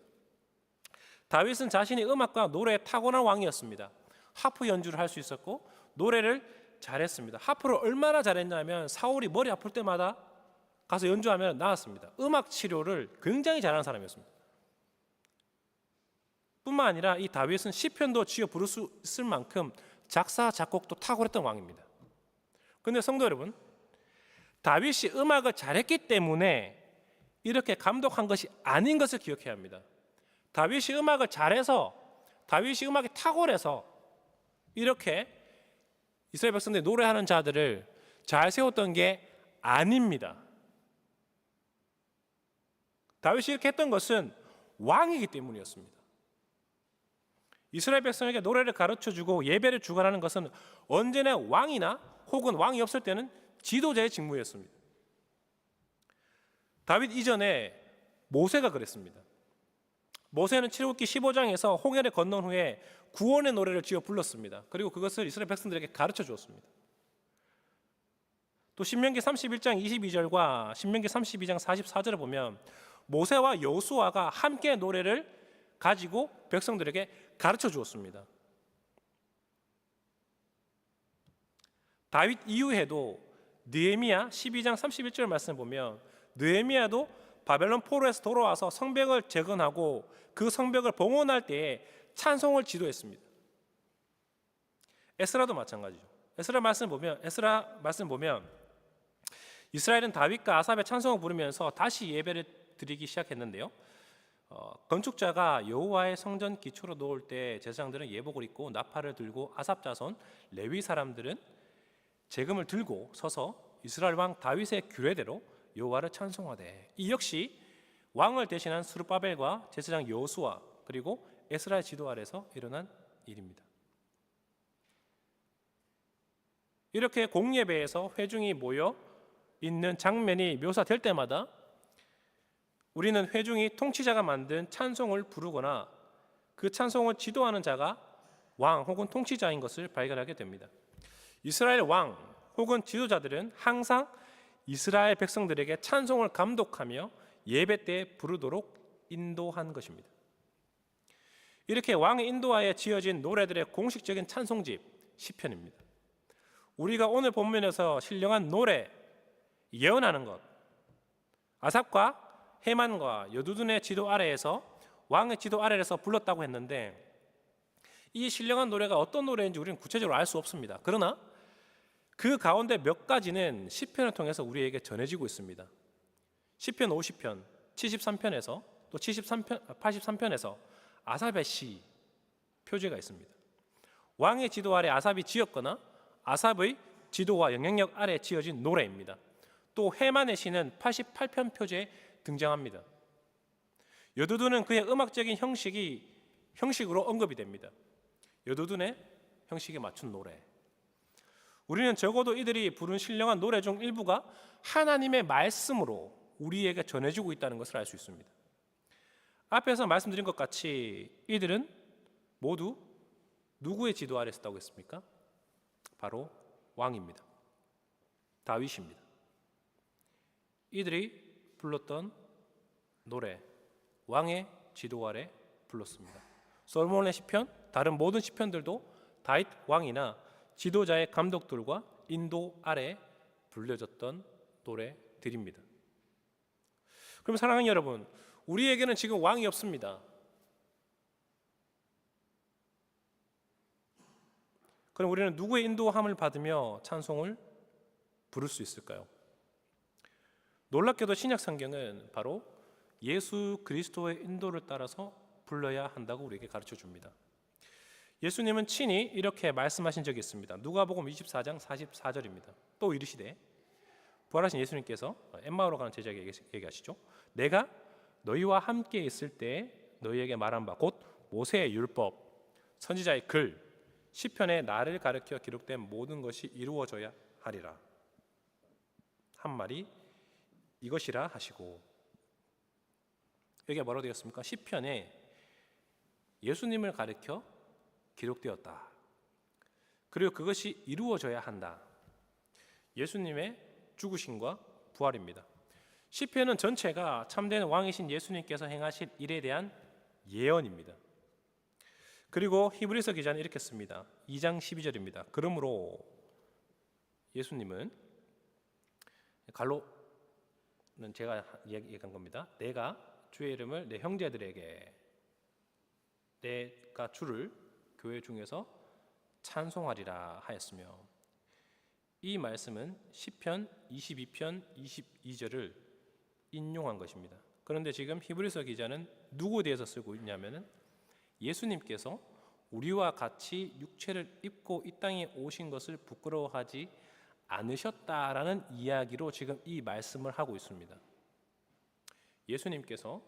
다윗은 자신이 음악과 노래에 타고난 왕이었습니다. 하프 연주를 할 수 있었고 노래를 잘했습니다. 하프를 얼마나 잘했냐면 사울이 머리 아플 때마다 가서 연주하면 나았습니다. 음악 치료를 굉장히 잘하는 사람이었습니다. 뿐만 아니라 이 다윗은 시편도 지어 부를 수 있을 만큼 작사 작곡도 탁월했던 왕입니다. 그런데 성도 여러분, 다윗이 음악을 잘했기 때문에 이렇게 감독한 것이 아닌 것을 기억해야 합니다. 다윗이 음악을 잘해서, 다윗이 음악이 탁월해서 이렇게 이스라엘 백성들이 노래하는 자들을 잘 세웠던 게 아닙니다. 다윗이 이렇게 했던 것은 왕이기 때문이었습니다. 이스라엘 백성에게 노래를 가르쳐주고 예배를 주관하는 것은 언제나 왕이나 혹은 왕이 없을 때는 지도자의 직무였습니다. 다윗 이전에 모세가 그랬습니다. 모세는 출애굽기 15장에서 홍해를 건넌 후에 구원의 노래를 지어 불렀습니다. 그리고 그것을 이스라엘 백성들에게 가르쳐 주었습니다. 또 신명기 31장 22절과 신명기 32장 44절을 보면 모세와 여호수아가 함께 노래를 가지고 백성들에게 가르쳐 주었습니다. 다윗 이후에도 느헤미야 12장 31절 말씀을 보면 느헤미야도 바벨론 포로에서 돌아와서 성벽을 재건하고 그 성벽을 봉헌할 때에 찬송을 지도했습니다. 에스라도 마찬가지죠. 에스라 말씀 보면 이스라엘은 다윗과 아삽의 찬송을 부르면서 다시 예배를 드리기 시작했는데요. 건축자가 여호와의 성전 기초로 놓을 때 제사장들은 예복을 입고 나팔을 들고 아삽 자손 레위 사람들은 재금을 들고 서서 이스라엘 왕 다윗의 규례대로 여호와를 찬송하되, 이 역시 왕을 대신한 스룹바벨과 제사장 여호수아 그리고 에스라의 지도 아래서 일어난 일입니다. 이렇게 공예배에서 회중이 모여 있는 장면이 묘사될 때마다 우리는 회중이 통치자가 만든 찬송을 부르거나 그 찬송을 지도하는 자가 왕 혹은 통치자인 것을 발견하게 됩니다. 이스라엘 왕 혹은 지도자들은 항상 이스라엘 백성들에게 찬송을 감독하며 예배 때 부르도록 인도한 것입니다. 이렇게 왕의 인도하에 지어진 노래들의 공식적인 찬송집 시편입니다. 우리가 오늘 본문에서 신령한 노래, 예언하는 것, 아삽과 헤만과 여두둔의 지도 아래에서 왕의 지도 아래에서 불렀다고 했는데 이 신령한 노래가 어떤 노래인지 우리는 구체적으로 알 수 없습니다. 그러나 그 가운데 몇 가지는 시편을 통해서 우리에게 전해지고 있습니다. 시편 50편, 73편에서 또 83편에서 아삽의 시 표제가 있습니다. 왕의 지도 아래 아삽이 지었거나 아삽의 지도와 영향력 아래 지어진 노래입니다. 또 헤만의 시는 88편 표제에 등장합니다. 여두둔은 그의 음악적인 형식으로 언급이 됩니다. 여두둔의 형식에 맞춘 노래. 우리는 적어도 이들이 부른 신령한 노래 중 일부가 하나님의 말씀으로 우리에게 전해지고 있다는 것을 알 수 있습니다. 앞에서 말씀드린 것 같이 이들은 모두 누구의 지도 아래 있었다고 했습니까? 바로 왕입니다. 다윗입니다. 이들이 불렀던 노래, 왕의 지도 아래 불렀습니다. 솔로몬의 시편, 다른 모든 시편들도 다윗 왕이나 지도자의 감독들과 인도 아래 불려졌던 노래들입니다. 그럼 사랑하는 여러분, 우리에게는 지금 왕이 없습니다. 그럼 우리는 누구의 인도함을 받으며 찬송을 부를 수 있을까요? 놀랍게도 신약 성경은 바로 예수 그리스도의 인도를 따라서 불러야 한다고 우리에게 가르쳐 줍니다. 예수님은 친히 이렇게 말씀하신 적이 있습니다. 누가복음 24장 44절입니다. 또 이르시되, 부활하신 예수님께서 엠마오로 가는 제자에게 얘기하시죠. 내가 너희와 함께 있을 때 너희에게 말한 바 곧 모세의 율법, 선지자의 글, 시편에 나를 가르쳐 기록된 모든 것이 이루어져야 하리라. 한 말이 이것이라 하시고, 여기가 뭐라고 되었습니까? 시편에 예수님을 가리켜 기록되었다. 그리고 그것이 이루어져야 한다. 예수님의 죽으심과 부활입니다. 시편은 전체가 참된 왕이신 예수님께서 행하실 일에 대한 예언입니다. 그리고 히브리서 기자는 이렇게 씁니다. 2장 12절입니다. 그러므로 예수님은 갈로는 제가 얘기한 겁니다. 내가 주의 이름을 내 형제들에게 내가 주를 교회 중에서 찬송하리라 하였으며, 이 말씀은 시편 22편 22절을 인용한 것입니다. 그런데 지금 히브리서 기자는 누구에 대해서 쓰고 있냐면은 예수님께서 우리와 같이 육체를 입고 이 땅에 오신 것을 부끄러워하지 않으셨다라는 이야기로 지금 이 말씀을 하고 있습니다. 예수님께서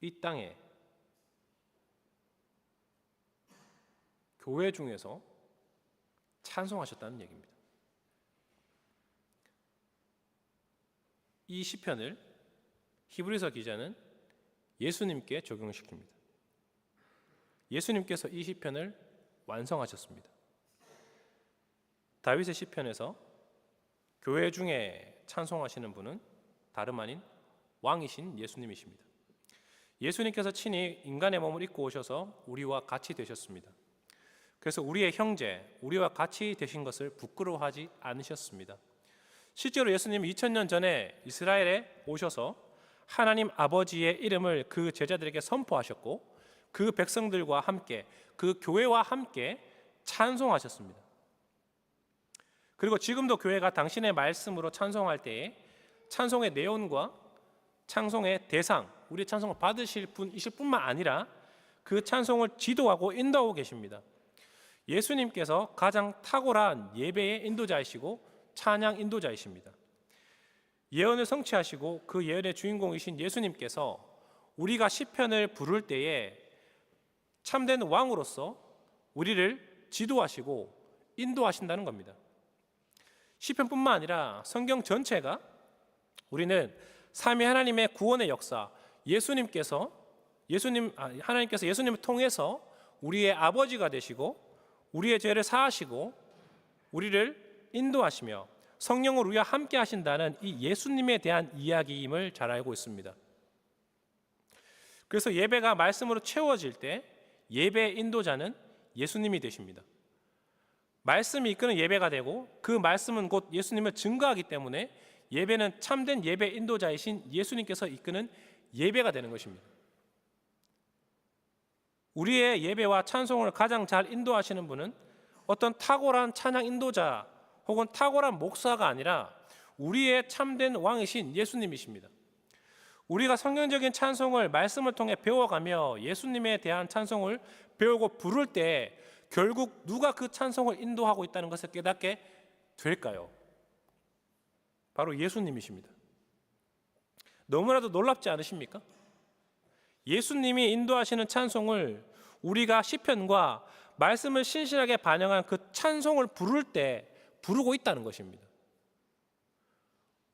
이 땅에 교회 중에서 찬송하셨다는 얘기입니다. 이 시편을 히브리서 기자는 예수님께 적용시킵니다. 예수님께서 이 시편을 완성하셨습니다. 다윗의 시편에서 교회 중에 찬송하시는 분은 다름 아닌 왕이신 예수님이십니다. 예수님께서 친히 인간의 몸을 입고 오셔서 우리와 같이 되셨습니다. 그래서 우리의 형제, 우리와 같이 되신 것을 부끄러워하지 않으셨습니다. 실제로 예수님이 2000년 전에 이스라엘에 오셔서 하나님 아버지의 이름을 그 제자들에게 선포하셨고, 그 백성들과 함께, 그 교회와 함께 찬송하셨습니다. 그리고 지금도 교회가 당신의 말씀으로 찬송할 때에 찬송의 내용과 찬송의 대상, 우리의 찬송을 받으실 분이실 뿐만 아니라 그 찬송을 지도하고 인도하고 계십니다. 예수님께서 가장 탁월한 예배의 인도자이시고 찬양 인도자이십니다. 예언을 성취하시고 그 예언의 주인공이신 예수님께서 우리가 시편을 부를 때에 참된 왕으로서 우리를 지도하시고 인도하신다는 겁니다. 시편뿐만 아니라 성경 전체가 우리는 삼위 하나님의 구원의 역사, 하나님께서 예수님을 통해서 우리의 아버지가 되시고 우리의 죄를 사하시고 우리를 인도하시며 성령으로 우리와 함께 하신다는 이 예수님에 대한 이야기임을 잘 알고 있습니다. 그래서 예배가 말씀으로 채워질 때 예배의 인도자는 예수님이 되십니다. 말씀이 이끄는 예배가 되고 그 말씀은 곧 예수님을 증거하기 때문에 예배는 참된 예배 인도자이신 예수님께서 이끄는 예배가 되는 것입니다. 우리의 예배와 찬송을 가장 잘 인도하시는 분은 어떤 탁월한 찬양 인도자 혹은 탁월한 목사가 아니라 우리의 참된 왕이신 예수님이십니다. 우리가 성경적인 찬송을 말씀을 통해 배워가며 예수님에 대한 찬송을 배우고 부를 때 결국 누가 그 찬송을 인도하고 있다는 것을 깨닫게 될까요? 바로 예수님이십니다. 너무나도 놀랍지 않으십니까? 예수님이 인도하시는 찬송을 우리가 시편과 말씀을 신실하게 반영한 그 찬송을 부를 때 부르고 있다는 것입니다.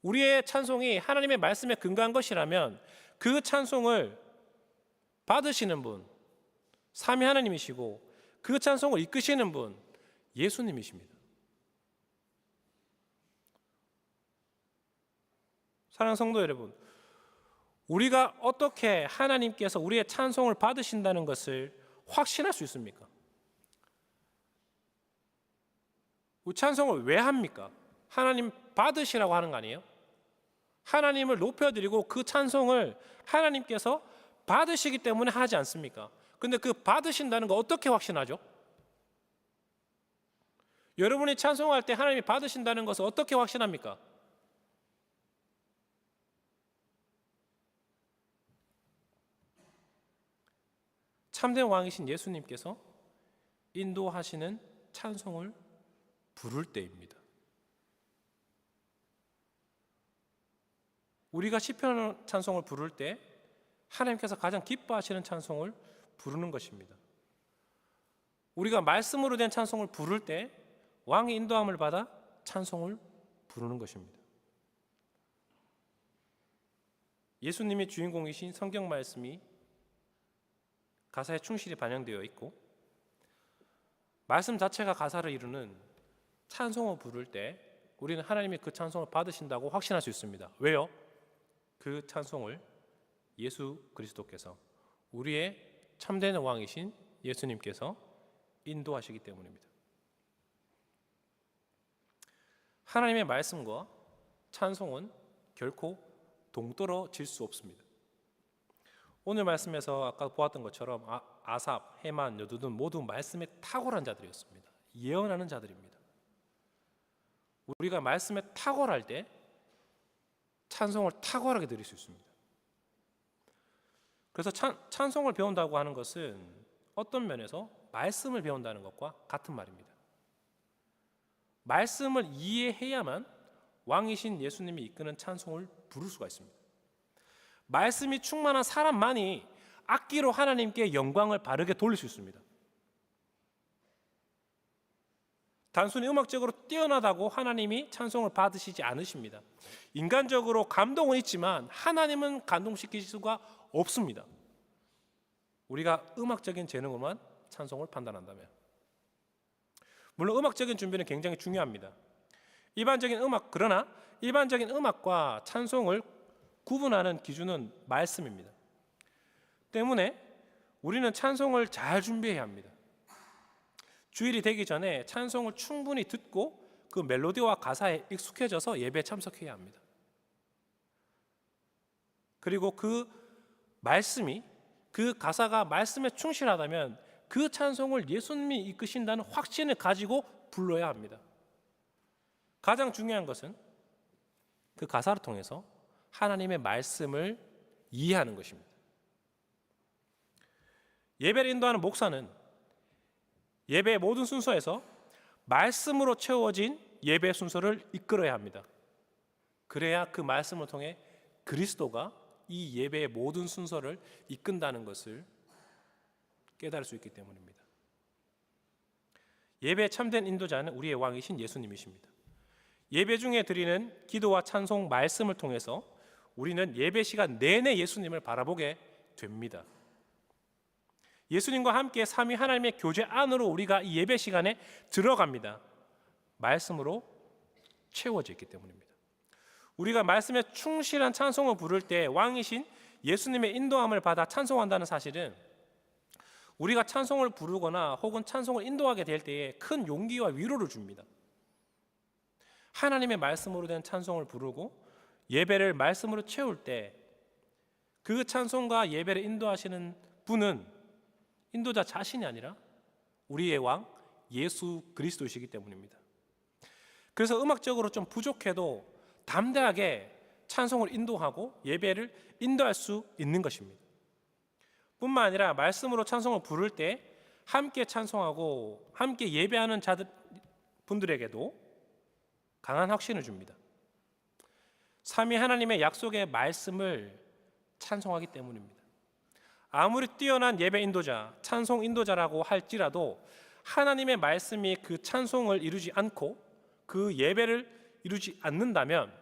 우리의 찬송이 하나님의 말씀에 근거한 것이라면 그 찬송을 받으시는 분, 삼위 하나님이시고 그 찬송을 이끄시는 분, 예수님이십니다. 사랑하는 성도 여러분, 우리가 어떻게 하나님께서 우리의 찬송을 받으신다는 것을 확신할 수 있습니까? 우리 찬송을 왜 합니까? 하나님 받으시라고 하는 거 아니에요? 하나님을 높여드리고 그 찬송을 하나님께서 받으시기 때문에 하지 않습니까? 근데 그 받으신다는 거 어떻게 확신하죠? 여러분이 찬송할 때 하나님이 받으신다는 것을 어떻게 확신합니까? 참된 왕이신 예수님께서 인도하시는 찬송을 부를 때입니다. 우리가 시편 찬송을 부를 때 하나님께서 가장 기뻐하시는 찬송을 부르는 것입니다. 우리가 말씀으로 된 찬송을 부를 때 왕의 인도함을 받아 찬송을 부르는 것입니다. 예수님이 주인공이신 성경 말씀이 가사에 충실히 반영되어 있고 말씀 자체가 가사를 이루는 찬송을 부를 때 우리는 하나님이 그 찬송을 받으신다고 확신할 수 있습니다. 왜요? 그 찬송을 예수 그리스도께서, 우리의 참된 왕이신 예수님께서 인도하시기 때문입니다. 하나님의 말씀과 찬송은 결코 동떨어질 수 없습니다. 오늘 말씀에서 아까 보았던 것처럼 아삽, 헤만, 여두둔 모두 말씀에 탁월한 자들이었습니다. 예언하는 자들입니다. 우리가 말씀에 탁월할 때 찬송을 탁월하게 드릴 수 있습니다. 그래서 찬송을 배운다고 하는 것은 어떤 면에서 말씀을 배운다는 것과 같은 말입니다. 말씀을 이해해야만 왕이신 예수님이 이끄는 찬송을 부를 수가 있습니다. 말씀이 충만한 사람만이 악기로 하나님께 영광을 바르게 돌릴 수 있습니다. 단순히 음악적으로 뛰어나다고 하나님이 찬송을 받으시지 않으십니다. 인간적으로 감동은 있지만 하나님은 감동시킬 수가 없습니다. 우리가 음악적인 재능으로만 찬송을 판단한다면. 물론 음악적인 준비는 굉장히 중요합니다. 그러나 일반적인 음악과 찬송을 구분하는 기준은 말씀입니다. 때문에 우리는 찬송을 잘 준비해야 합니다. 주일이 되기 전에 찬송을 충분히 듣고 그 멜로디와 가사에 익숙해져서 예배에 참석해야 합니다. 그리고 그 가사가 말씀에 충실하다면 그 찬송을 예수님이 이끄신다는 확신을 가지고 불러야 합니다. 가장 중요한 것은 그 가사를 통해서 하나님의 말씀을 이해하는 것입니다. 예배를 인도하는 목사는 예배의 모든 순서에서 말씀으로 채워진 예배 순서를 이끌어야 합니다. 그래야 그 말씀을 통해 그리스도가 이 예배의 모든 순서를 이끈다는 것을 깨달을 수 있기 때문입니다. 예배의 참된 인도자는 우리의 왕이신 예수님이십니다. 예배 중에 드리는 기도와 찬송 말씀을 통해서 우리는 예배 시간 내내 예수님을 바라보게 됩니다. 예수님과 함께 삼위 하나님의 교제 안으로 우리가 이 예배 시간에 들어갑니다. 말씀으로 채워져 있기 때문입니다. 우리가 말씀에 충실한 찬송을 부를 때 왕이신 예수님의 인도함을 받아 찬송한다는 사실은 우리가 찬송을 부르거나 혹은 찬송을 인도하게 될 때에 큰 용기와 위로를 줍니다. 하나님의 말씀으로 된 찬송을 부르고 예배를 말씀으로 채울 때 그 찬송과 예배를 인도하시는 분은 인도자 자신이 아니라 우리의 왕 예수 그리스도이시기 때문입니다. 그래서 음악적으로 좀 부족해도 담대하게 찬송을 인도하고 예배를 인도할 수 있는 것입니다. 뿐만 아니라 말씀으로 찬송을 부를 때 함께 찬송하고 함께 예배하는 분들에게도 강한 확신을 줍니다. 삼위 하나님의 약속의 말씀을 찬송하기 때문입니다. 아무리 뛰어난 예배 인도자, 찬송 인도자라고 할지라도 하나님의 말씀이 그 찬송을 이루지 않고 그 예배를 이루지 않는다면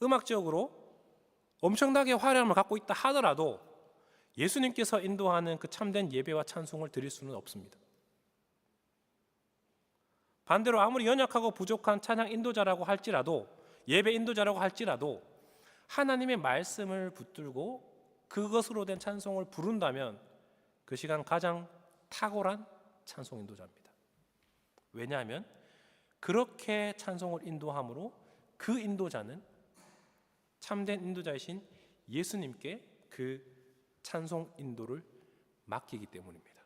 음악적으로 엄청나게 화려함을 갖고 있다 하더라도 예수님께서 인도하는 그 참된 예배와 찬송을 드릴 수는 없습니다. 반대로 아무리 연약하고 부족한 찬양 인도자라고 할지라도 예배 인도자라고 할지라도 하나님의 말씀을 붙들고 그것으로 된 찬송을 부른다면 그 시간 가장 탁월한 찬송 인도자입니다. 왜냐하면 그렇게 찬송을 인도함으로 그 인도자는 참된 인도자이신 예수님께 그 찬송 인도를 맡기기 때문입니다.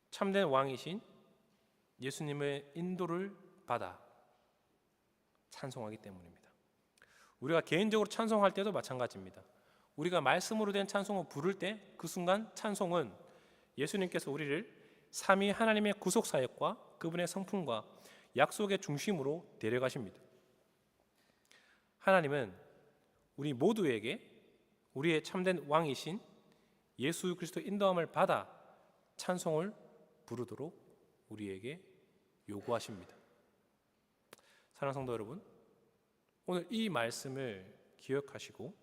참된 왕이신 예수님의 인도를 받아 찬송하기 때문입니다. 우리가 개인적으로 찬송할 때도 마찬가지입니다. 우리가 말씀으로 된 찬송을 부를 때 그 순간 찬송은 예수님께서 우리를 삼위 하나님의 구속 사역과 그분의 성품과 약속의 중심으로 데려가십니다. 하나님은 우리 모두에게 우리의 참된 왕이신 예수 그리스도의 인도함을 받아 찬송을 부르도록 우리에게 요구하십니다. 사랑하는 성도 여러분, 오늘 이 말씀을 기억하시고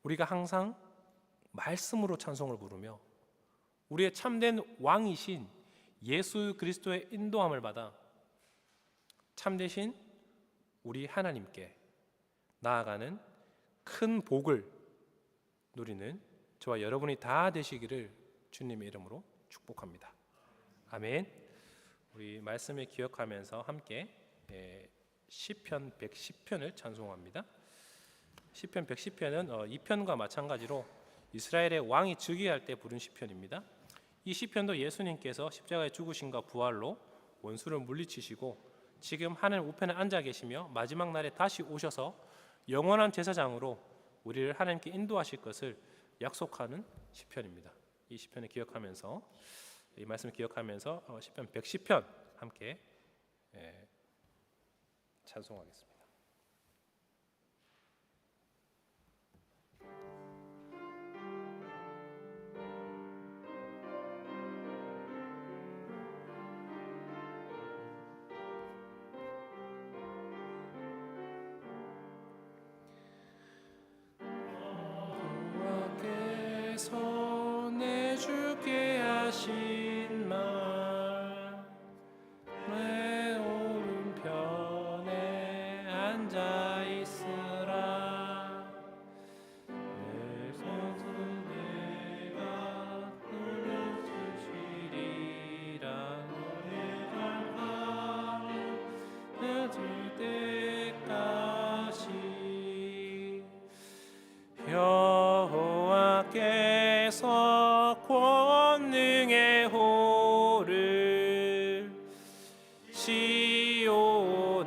우리가 항상 말씀으로 찬송을 부르며 우리의 참된 왕이신 예수 그리스도의 인도함을 받아 참되신 우리 하나님께 나아가는 큰 복을 누리는 저와 여러분이 다 되시기를 주님의 이름으로 축복합니다. 아멘. 우리 말씀을 기억하면서 함께 시편 110편을 찬송합니다. 시편 110편은 2편과 마찬가지로 이스라엘의 왕이 즉위할 때 부른 시편입니다. 이 시편도 예수님께서 십자가에 죽으심과 부활로 원수를 물리치시고 지금 하늘 우편에 앉아 계시며 마지막 날에 다시 오셔서 영원한 제사장으로 우리를 하나님께 인도하실 것을 약속하는 시편입니다. 이 시편을 기억하면서 이 말씀을 기억하면서 시편 110편 함께 찬송하겠습니다. 여호와께서 내주게 하신 말 내 오른편에 앉아 있으라. 내 손은 내가 돌려주시리라. 너의 발걸음 늦을 때까지. 여호와께서 권능의 호를 시온에서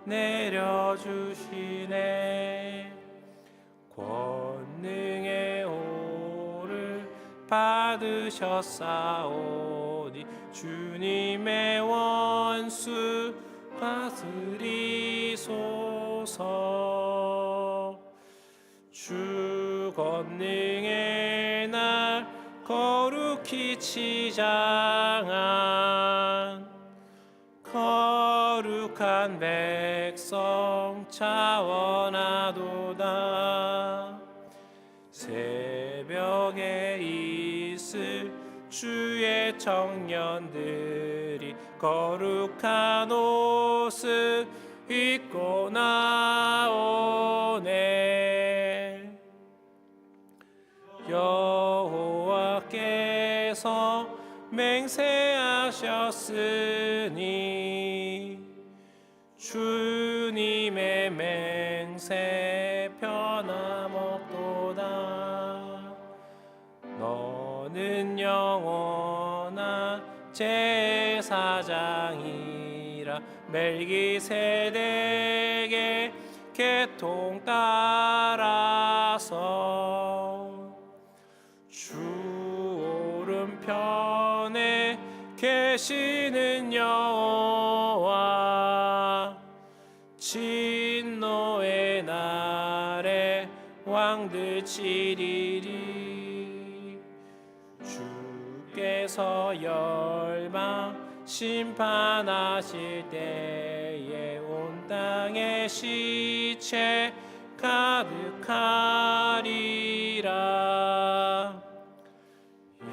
내려주시네. 권능의 호를 받으셨사오니 주님의 원수 다스리소서. 주 권능의 날 거룩히 치장한 거룩한 백성 차원하도다. 새벽에 있을 주의 청년들이 거룩한 옷을 입고 나오네. 여호와께서 맹세하셨으니 주님의 맹세 변함없도다. 너는 영원한 제사장이라. 멜기세덱의 계통 따라서 주 오른편에 계시는 여호와 진노의 날에 왕들 치리리. 주께서 열방 심판하실 때에 온 땅에 시체 가득하리라.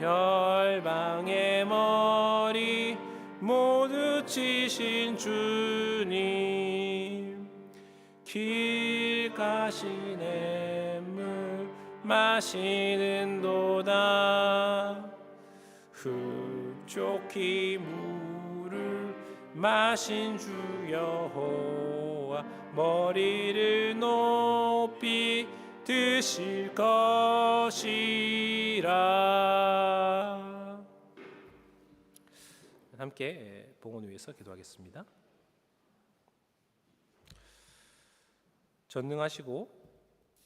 열방의 머리 모두 치신 주님, 길 가시네 물 마시는 도다. 흡족히 물을 마신 주 여호와 머리를 높이 드실 것이라. 함께 봉헌을 위해서 기도하겠습니다. 전능하시고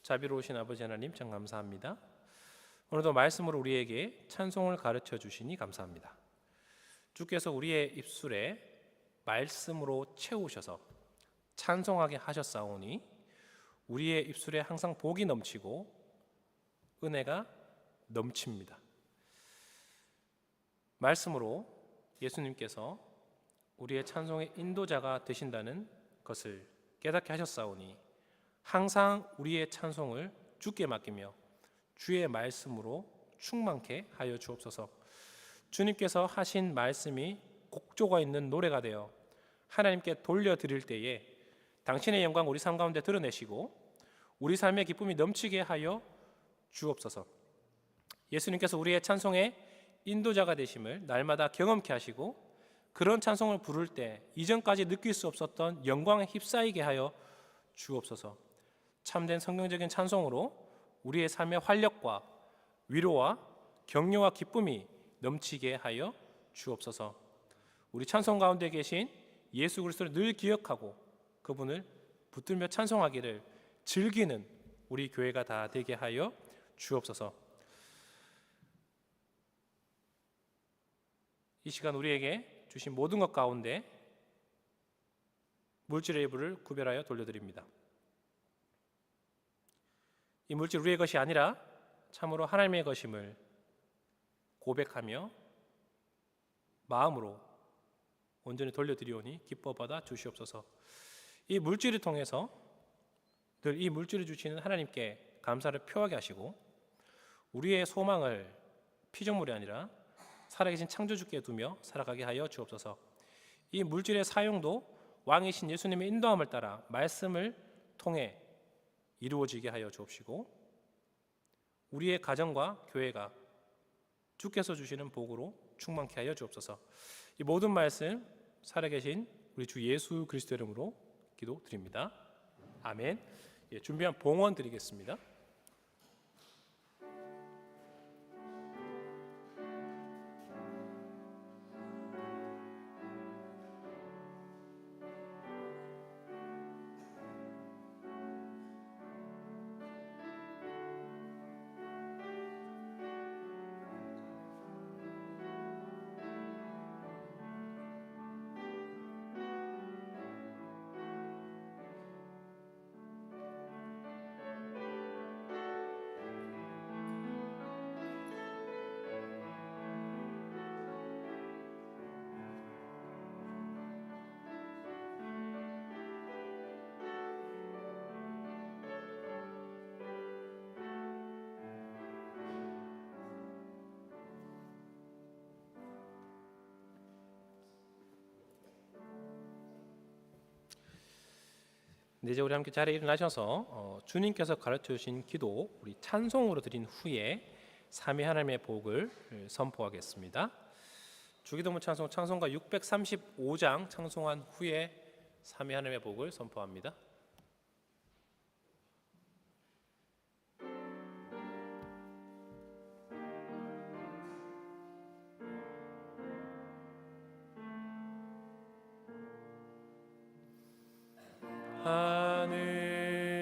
자비로우신 아버지 하나님 참 감사합니다. 오늘도 말씀으로 우리에게 찬송을 가르쳐 주시니 감사합니다. 주께서 우리의 입술에 말씀으로 채우셔서 찬송하게 하셨사오니 우리의 입술에 항상 복이 넘치고 은혜가 넘칩니다. 말씀으로 예수님께서 우리의 찬송의 인도자가 되신다는 것을 깨닫게 하셨사오니 항상 우리의 찬송을 주께 맡기며 주의 말씀으로 충만케 하여 주옵소서. 주님께서 하신 말씀이 곡조가 있는 노래가 되어 하나님께 돌려드릴 때에 당신의 영광 우리 삶 가운데 드러내시고 우리 삶의 기쁨이 넘치게 하여 주옵소서. 예수님께서 우리의 찬송의 인도자가 되심을 날마다 경험케 하시고 그런 찬송을 부를 때 이전까지 느낄 수 없었던 영광에 휩싸이게 하여 주옵소서. 참된 성경적인 찬송으로 우리의 삶의 활력과 위로와 격려와 기쁨이 넘치게 하여 주옵소서. 우리 찬송 가운데 계신 예수 그리스도를 늘 기억하고 그분을 붙들며 찬송하기를 즐기는 우리 교회가 다 되게 하여 주옵소서. 이 시간 우리에게 주신 모든 것 가운데 물질의 일부를 구별하여 돌려드립니다. 이 물질 우리의 것이 아니라 참으로 하나님의 것임을 고백하며 마음으로 온전히 돌려드리오니 기뻐 받아 주시옵소서. 이 물질을 통해서 늘 이 물질을 주시는 하나님께 감사를 표하게 하시고 우리의 소망을 피조물이 아니라 살아계신 창조주께 두며 살아가게 하여 주옵소서. 이 물질의 사용도 왕이신 예수님의 인도함을 따라 말씀을 통해 이루어지게 하여 주옵시고 우리의 가정과 교회가 주께서 주시는 복으로 충만케 하여 주옵소서. 이 모든 말씀 살아계신 우리 주 예수 그리스도 이름으로 기도드립니다. 아멘. 준비한 봉헌 드리겠습니다. 이제 우리 함께 자리에 일어나셔서 주님께서 가르쳐 주신 기도 우리 찬송으로 드린 후에 삼위 하나님의 복을 선포하겠습니다. 주기도문 찬송가 635장 찬송한 후에 삼위 하나님의 복을 선포합니다.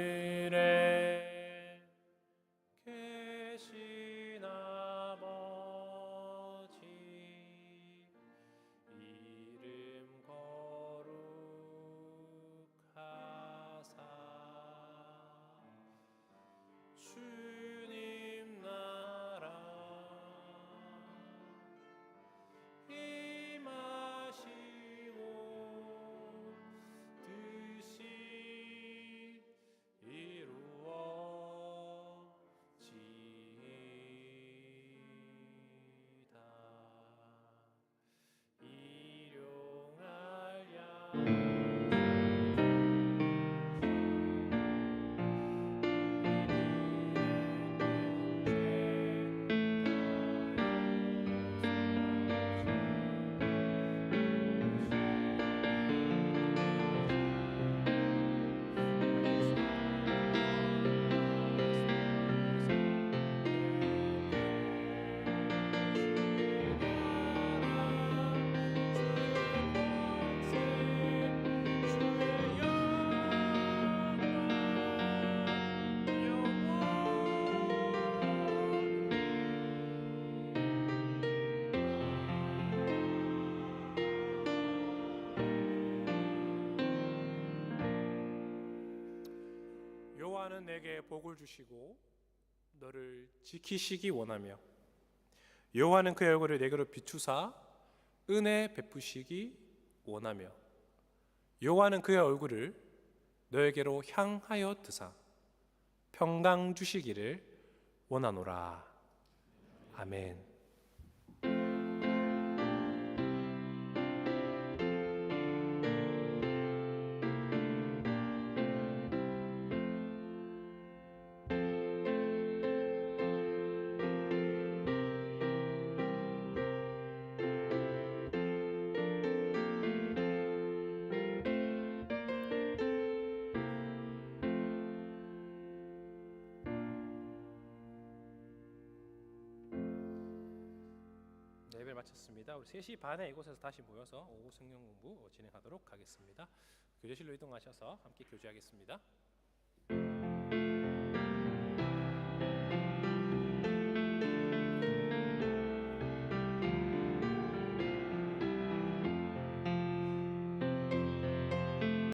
하늘에 계신 아버지 이름 거룩하사 주님 나라 임하시고 뜻이 이루어지이다. 일용할 양 여호와는 내게 복을 주시고 너를 지키시기 원하며 여호와는 그의 얼굴을 내게로 비추사 은혜 베푸시기 원하며 여호와는 그의 얼굴을 너에게로 향하여 드사 평강 주시기를 원하노라. 아멘. 네, 예배를 마쳤습니다. 우리 3시 반에 이곳에서 다시 모여서 오후 성경 공부 진행하도록 하겠습니다. 교제실로 이동하셔서 함께 교제하겠습니다.